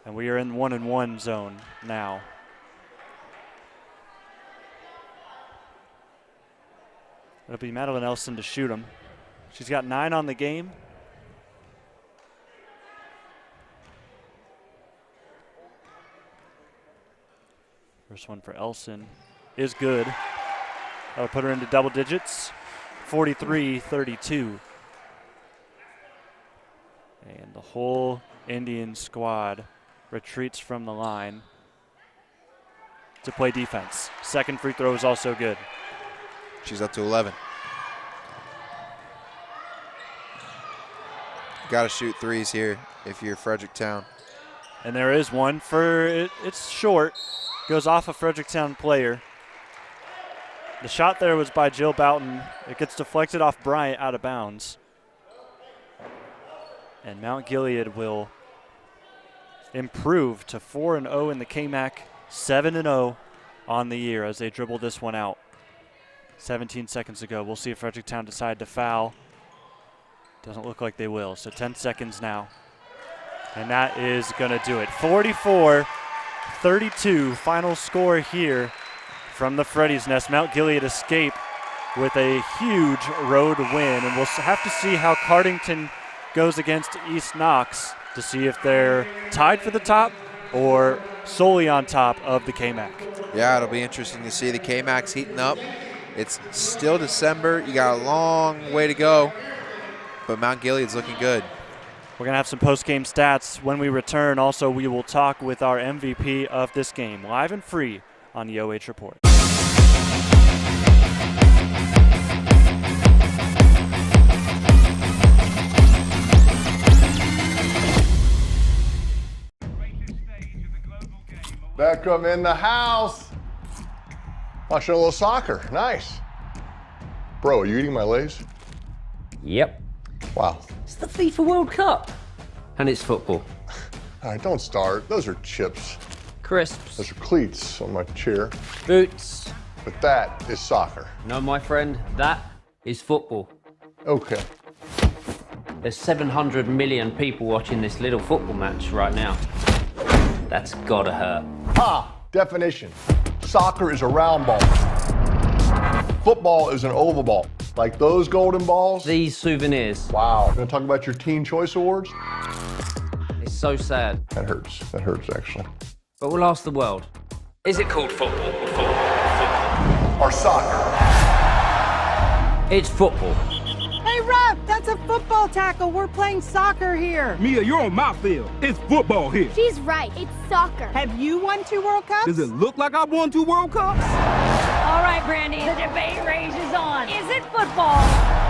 [SPEAKER 1] And we are in 1-and-1 zone now. It'll be Madeline Elson to shoot him. She's got 9 on the game. First one for Elson is good. That'll put her into double digits, 43-32. And the whole Indian squad retreats from the line to play defense. Second free throw is also good.
[SPEAKER 5] She's up to 11. Got to shoot threes here if you're Fredericktown.
[SPEAKER 1] And there is one for it. It's short. Goes off a Fredericktown player. The shot there was by Jill Boughton. It gets deflected off Bryant out of bounds. And Mt Gilead will improve to 4-0 in the KMAC, 7-0 on the year as they dribble this one out. 17 seconds ago. We'll see if Fredericktown decide to foul. Doesn't look like they will, so 10 seconds now. And that is going to do it. 44-32, final score here from the Freddies Nest. Mt Gilead escape with a huge road win, and we'll have to see how Cardington goes against East Knox to see if they're tied for the top or solely on top of the KMAC.
[SPEAKER 5] Yeah, it'll be interesting to see. The KMAC's heating up. It's still December. You got a long way to go, but Mt Gilead's looking good.
[SPEAKER 1] We're going to have some post-game stats when we return. Also, we will talk with our MVP of this game, live and free on the OH Report.
[SPEAKER 7] Beckham in the house. Watching a little soccer. Nice. Bro, are you eating my Lays?
[SPEAKER 8] Yep.
[SPEAKER 7] Wow.
[SPEAKER 8] It's the FIFA World Cup. And it's football.
[SPEAKER 7] All right, don't start. Those are chips.
[SPEAKER 8] Crisps.
[SPEAKER 7] Those are cleats on my chair.
[SPEAKER 8] Boots.
[SPEAKER 7] But that is soccer.
[SPEAKER 8] No, my friend, that is football.
[SPEAKER 7] Okay.
[SPEAKER 8] There's 700 million people watching this little football match right now. That's gotta hurt.
[SPEAKER 7] Definition. Soccer is a round ball. Football is an oval ball. Like those golden balls.
[SPEAKER 8] These souvenirs.
[SPEAKER 7] Wow. Gonna talk about your Teen Choice Awards?
[SPEAKER 8] It's so sad.
[SPEAKER 7] That hurts. That hurts, actually.
[SPEAKER 8] But we'll ask the world. Is it called football or football?
[SPEAKER 7] Or soccer?
[SPEAKER 8] It's football.
[SPEAKER 9] Hey, Rob, that's a football tackle. We're playing soccer here.
[SPEAKER 10] Mia, you're on my field. It's football here.
[SPEAKER 14] She's right. It's soccer.
[SPEAKER 9] Have you won 2 World Cups?
[SPEAKER 10] Does it look like I've won 2 World Cups?
[SPEAKER 11] All right, Brandy, the debate rages on. Is it football?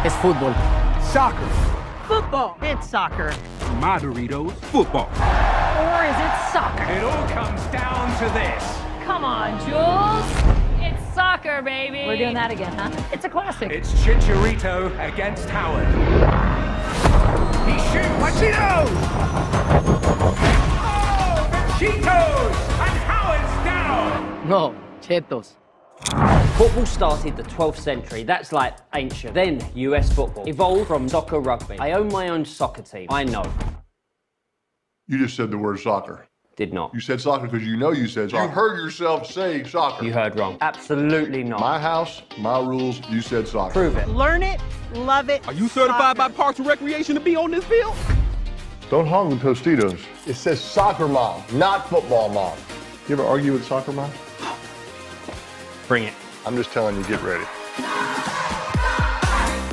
[SPEAKER 10] It's football. Soccer.
[SPEAKER 9] Football. It's soccer.
[SPEAKER 10] My Doritos, football.
[SPEAKER 11] Or is it soccer?
[SPEAKER 10] It all comes down to this.
[SPEAKER 11] Come on, Jules. It's soccer, baby. We're doing that again, huh? It's a classic.
[SPEAKER 10] It's Chicharito against Howard. He shoots, Machito! Oh, the Cheetos! And Howard's down!
[SPEAKER 8] No, Cheetos. Football started the 12th century. That's like ancient. Then US football evolved from soccer rugby. I own my own soccer team. I know.
[SPEAKER 7] You just said the word soccer.
[SPEAKER 8] Did not.
[SPEAKER 7] You said soccer because you know you said soccer. You heard yourself say soccer.
[SPEAKER 8] You heard wrong. Absolutely not.
[SPEAKER 7] My house, my rules, you said soccer.
[SPEAKER 8] Prove it.
[SPEAKER 9] Learn it, love it.
[SPEAKER 10] Are you certified by Parks and Recreation to be on this field?
[SPEAKER 7] Don't hog with Tostitos. It says soccer mom, not football mom. You ever argue with soccer mom?
[SPEAKER 8] Bring it.
[SPEAKER 7] I'm just telling you, get ready.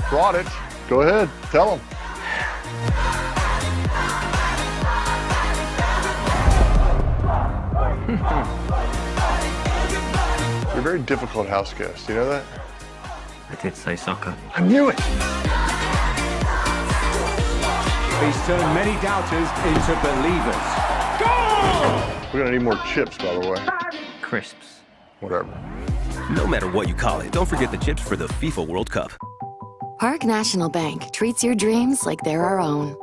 [SPEAKER 7] brought it. Go ahead, tell them. You're a very difficult house guest. You know that?
[SPEAKER 14] I did say soccer.
[SPEAKER 7] I knew it.
[SPEAKER 10] He's turned many doubters into believers. Goal!
[SPEAKER 7] We're gonna need more chips, by the way.
[SPEAKER 14] Crisps.
[SPEAKER 7] Whatever.
[SPEAKER 12] No matter what you call it, don't forget the chips for the FIFA World Cup.
[SPEAKER 2] Park National Bank treats your dreams like they're our own.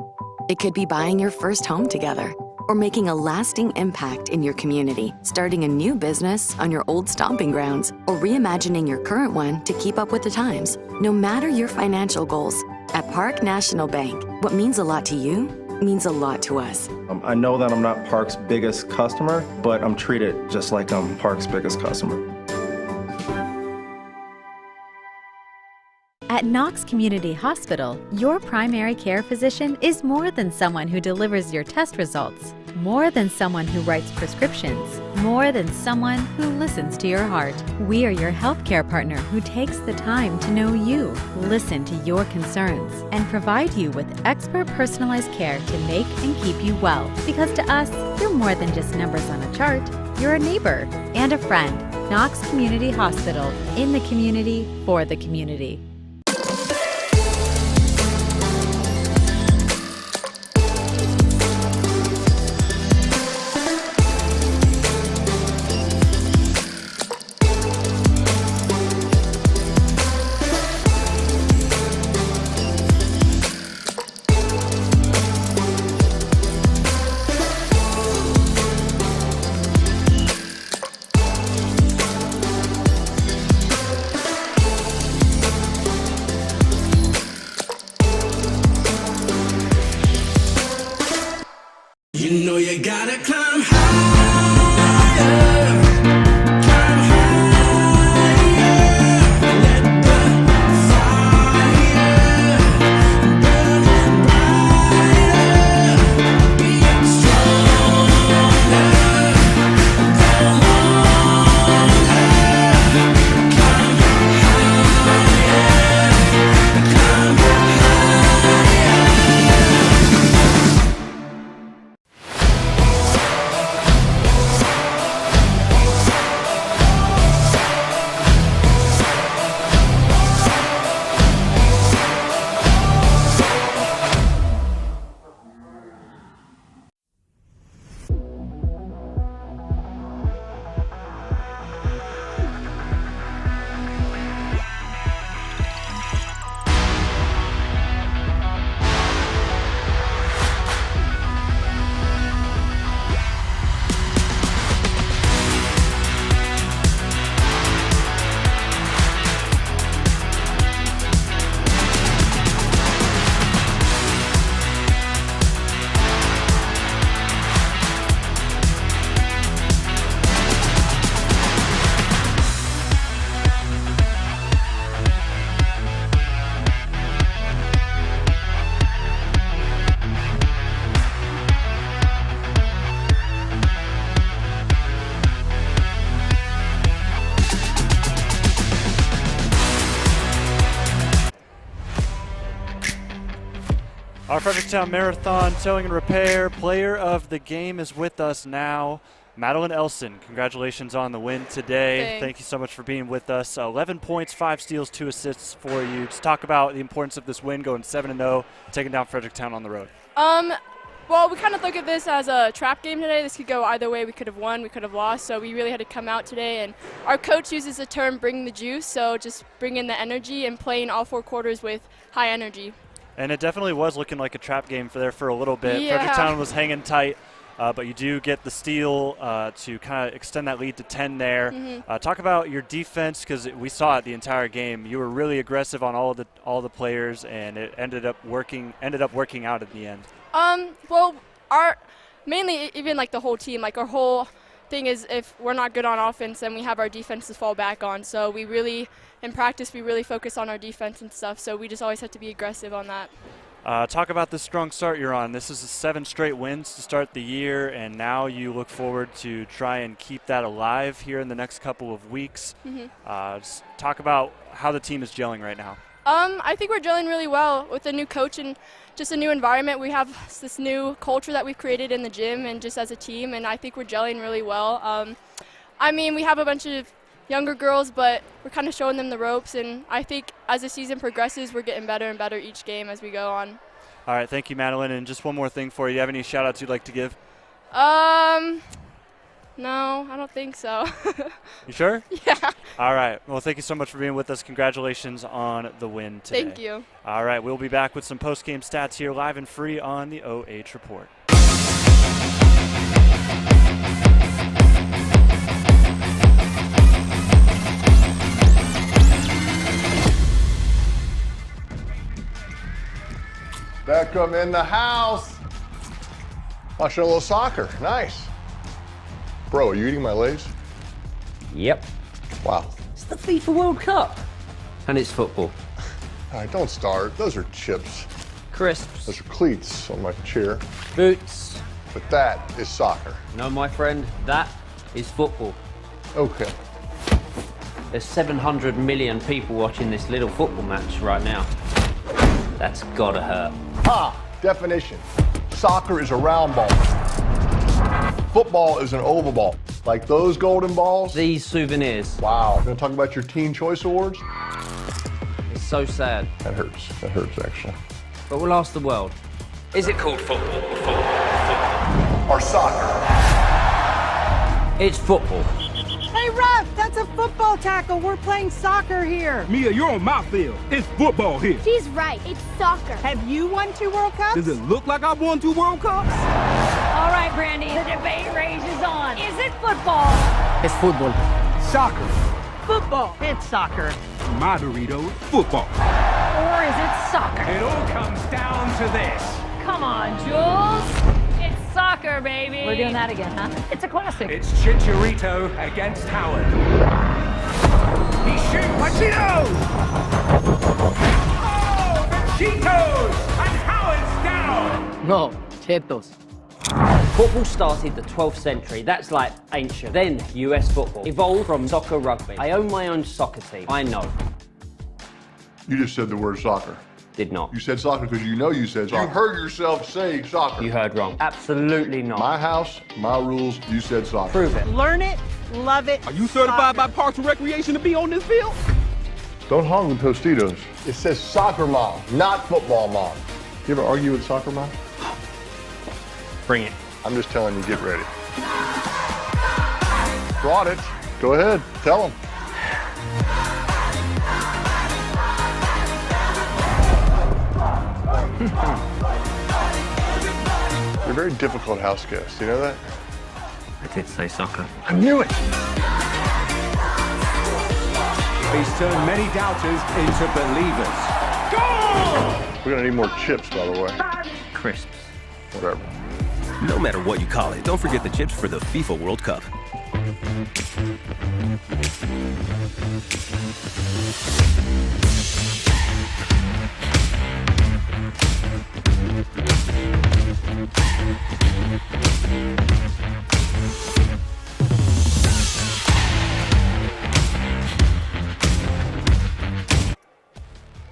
[SPEAKER 2] It could be buying your first home together or making a lasting impact in your community, starting a new business on your old stomping grounds, or reimagining your current one to keep up with the times. No matter your financial goals, at Park National Bank, what means a lot to you means a lot to us.
[SPEAKER 3] I know that I'm not Park's biggest customer, but I'm treated just like I'm Park's biggest customer.
[SPEAKER 4] At Knox Community Hospital, your primary care physician is more than someone who delivers your test results, more than someone who writes prescriptions, more than someone who listens to your heart. We are your healthcare partner who takes the time to know you, listen to your concerns, and provide you with expert personalized care to make and keep you well. Because to us, you're more than just numbers on a chart. You're a neighbor and a friend. Knox Community Hospital, in the community, for the community.
[SPEAKER 13] You know you gotta climb higher, climb higher, let the fire burn brighter, be stronger, go longer, climb
[SPEAKER 1] Our Fredericktown Marathon Towing and Repair Player of the Game is with us now. Madeline Elson, congratulations on the win today.
[SPEAKER 15] Thanks.
[SPEAKER 1] Thank you so much for being with us. 11 points, 5 steals, 2 assists for you. Just talk about the importance of this win, going 7-0, taking down Fredericktown on the road.
[SPEAKER 15] Well, we kind of look at this as a trap game today. This could go either way. We could have won, we could have lost, so we really had to come out today. And our coach uses the term bring the juice, so just bring in the energy and playing all 4 quarters with high energy.
[SPEAKER 1] And it definitely was looking like a trap game for a little bit.
[SPEAKER 15] Yeah.
[SPEAKER 1] Fredericktown was hanging tight, but you do get the steal to kind of extend that lead to 10 there.
[SPEAKER 15] Mm-hmm.
[SPEAKER 1] Talk about your defense, because we saw it the entire game. You were really aggressive on all the players, and it ended up working out at the end.
[SPEAKER 15] Well, mainly even like the whole team, like our whole thing is if we're not good on offense, then we have our defense to fall back on. So we really, in practice, we really focus on our defense and stuff. So we just always have to be aggressive on that.
[SPEAKER 1] Talk about the strong start you're on. This is 7 straight wins to start the year, and now you look forward to try and keep that alive here in the next couple of weeks.
[SPEAKER 15] Mm-hmm.
[SPEAKER 1] Just talk about how the team is gelling right now.
[SPEAKER 15] I think we're gelling really well with a new coach and just a new environment. We have this new culture that we've created in the gym and just as a team, and I think we're gelling really well. I mean, we have a bunch of younger girls, but we're kind of showing them the ropes, and I think as the season progresses, we're getting better and better each game as we go on.
[SPEAKER 1] All right, thank you, Madeline. And just one more thing for you. Do you have any shout-outs you'd like to give?
[SPEAKER 15] No, I don't think so.
[SPEAKER 1] You sure?
[SPEAKER 15] Yeah.
[SPEAKER 1] All right. Well, thank you so much for being with us. Congratulations on the win today.
[SPEAKER 15] Thank you.
[SPEAKER 1] All right, we'll be back with some post-game stats here live and free on the OH Report.
[SPEAKER 7] Beckham in the house. Watching a little soccer. Nice. Bro, are you eating my Lays?
[SPEAKER 8] Yep.
[SPEAKER 7] Wow.
[SPEAKER 8] It's the FIFA World Cup. And it's football.
[SPEAKER 7] All right, don't start. Those are chips.
[SPEAKER 8] Crisps.
[SPEAKER 7] Those are cleats on my chair.
[SPEAKER 8] Boots.
[SPEAKER 7] But that is soccer.
[SPEAKER 8] No, my friend, that is football.
[SPEAKER 7] Okay.
[SPEAKER 8] There's 700 million people watching this little football match right now. That's gotta hurt.
[SPEAKER 7] Definition. Soccer is a round ball. Football is an oval ball. Like those golden balls.
[SPEAKER 8] These souvenirs.
[SPEAKER 7] Wow. Gonna talk about your Teen Choice Awards?
[SPEAKER 8] It's so sad.
[SPEAKER 7] That hurts. That hurts, actually.
[SPEAKER 8] But we'll ask the world. Is it called football?
[SPEAKER 7] Or soccer?
[SPEAKER 8] It's football.
[SPEAKER 9] Hey, ref, that's a football tackle. We're playing soccer here.
[SPEAKER 10] Mia, you're on my field. It's football here.
[SPEAKER 16] She's right. It's soccer.
[SPEAKER 9] Have you won 2 World Cups?
[SPEAKER 10] Does it look like I've won 2 World Cups?
[SPEAKER 11] All right, Brandy, the debate rages on. Is it football?
[SPEAKER 8] It's football.
[SPEAKER 10] Soccer.
[SPEAKER 9] Football. It's soccer.
[SPEAKER 10] My Doritos, football.
[SPEAKER 11] Or is it soccer?
[SPEAKER 10] It all comes down to this.
[SPEAKER 11] Come on, Jules. It's soccer, baby. We're doing that again, huh? It's a classic.
[SPEAKER 10] It's Chicharito against Howard. He shoots, Pacino! Oh, the Cheetos! And Howard's down!
[SPEAKER 8] No, Cheetos. Football started the 12th century, that's like ancient. Then US football evolved from soccer rugby. I own my own soccer team, I know.
[SPEAKER 7] You just said the word soccer.
[SPEAKER 8] Did not.
[SPEAKER 7] You said soccer because you know you said soccer. You heard yourself say soccer.
[SPEAKER 8] You heard wrong. Absolutely not.
[SPEAKER 7] My house, my rules, you said soccer.
[SPEAKER 8] Prove it.
[SPEAKER 9] Learn it, love it.
[SPEAKER 10] Are you certified by Parks and Recreation to be on this field?
[SPEAKER 7] Don't hog the Tostitos. It says soccer mom, not football mom. You ever argue with soccer mom?
[SPEAKER 8] Bring it.
[SPEAKER 7] I'm just telling you, get ready. Brought it. Go ahead, tell them. You're a very difficult house guest, you know that?
[SPEAKER 14] I did say soccer.
[SPEAKER 7] I knew it!
[SPEAKER 10] He's turned many doubters into believers. Goal!
[SPEAKER 7] We're gonna need more chips, by the way.
[SPEAKER 14] Crisps.
[SPEAKER 7] Whatever.
[SPEAKER 12] No matter what you call it, don't forget the chips for the FIFA World Cup.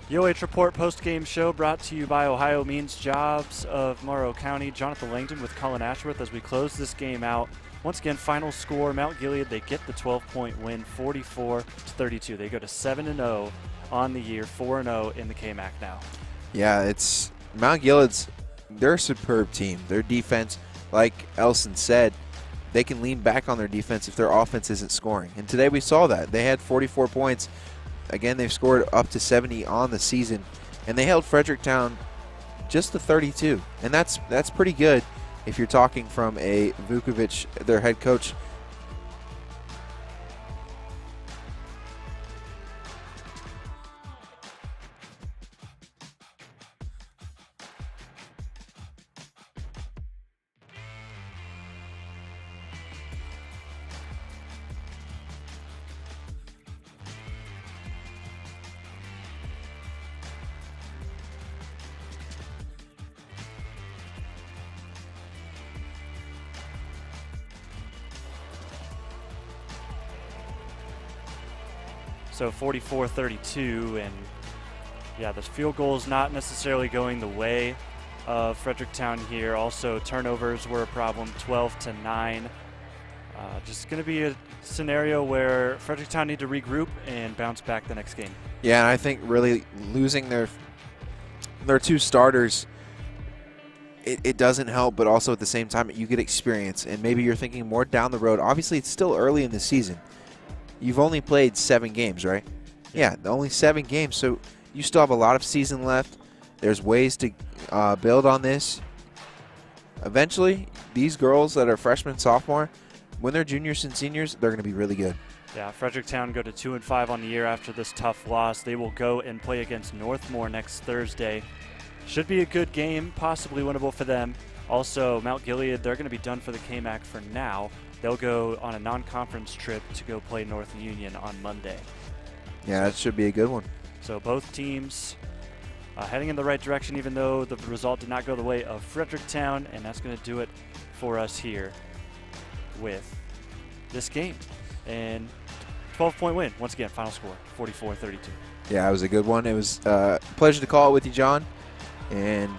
[SPEAKER 1] The OH Report post-game show brought to you by Ohiomeansjobs of Morrow County. Jonathon Langdon with Colin Ashworth as we close this game out. Once again, final score, Mt Gilead, they get the 12-point win, 44-32. They go to 7-0 on the year, 4-0 in the KMAC now.
[SPEAKER 5] Yeah, it's Mt Gilead's, they're a superb team. Their defense, like Elson said, they can lean back on their defense if their offense isn't scoring. And today we saw that. They had 44 points. Again, they've scored up to 70 on the season, and they held Fredericktown just to 32. And that's pretty good if you're talking from a Vukovic, their head coach.
[SPEAKER 1] So 44-32, and Yeah, the field goal is not necessarily going the way of Fredericktown here. Also, turnovers were a problem, 12-9. Just going to be a scenario where Fredericktown need to regroup and bounce back the next game.
[SPEAKER 5] Yeah, and I think really losing their two starters, it doesn't help, but also at the same time you get experience, and maybe you're thinking more down the road. Obviously, it's still early in the season. You've only played 7 games, right? Yeah, only 7 games, so you still have a lot of season left. There's ways to build on this. Eventually, these girls that are freshmen, sophomore, when they're juniors and seniors, they're going to be really good.
[SPEAKER 1] Yeah, Fredericktown go to 2-5 on the year after this tough loss. They will go and play against Northmore next Thursday. Should be a good game, possibly winnable for them. Also, Mt Gilead, they're going to be done for the KMAC for now. They'll go on a non-conference trip to go play North Union on Monday.
[SPEAKER 5] Yeah, that should be a good one.
[SPEAKER 1] So both teams heading in the right direction, even though the result did not go the way of Fredericktown, and that's going to do it for us here with this game. And 12-point win. Once again, final score, 44-32.
[SPEAKER 5] Yeah, it was a good one. It was a pleasure to call it with you, John, and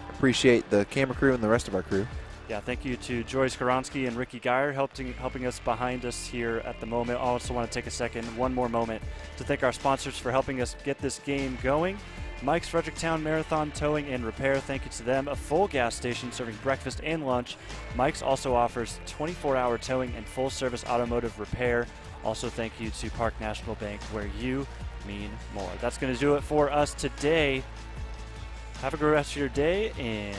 [SPEAKER 5] appreciate the camera crew and the rest of our crew.
[SPEAKER 1] Yeah, thank you to Joyce Karonsky and Ricky Geyer helping us behind us here at the moment. I also want to take one more moment to thank our sponsors for helping us get this game going. Mike's Fredericktown Marathon Towing and Repair, thank you to them. A full gas station serving breakfast and lunch. Mike's also offers 24-hour towing and full-service automotive repair. Also, thank you to Park National Bank, where you mean more. That's going to do it for us today. Have a great rest of your day, and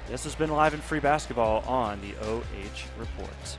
[SPEAKER 1] this has been Live and Free Basketball on the OH Report.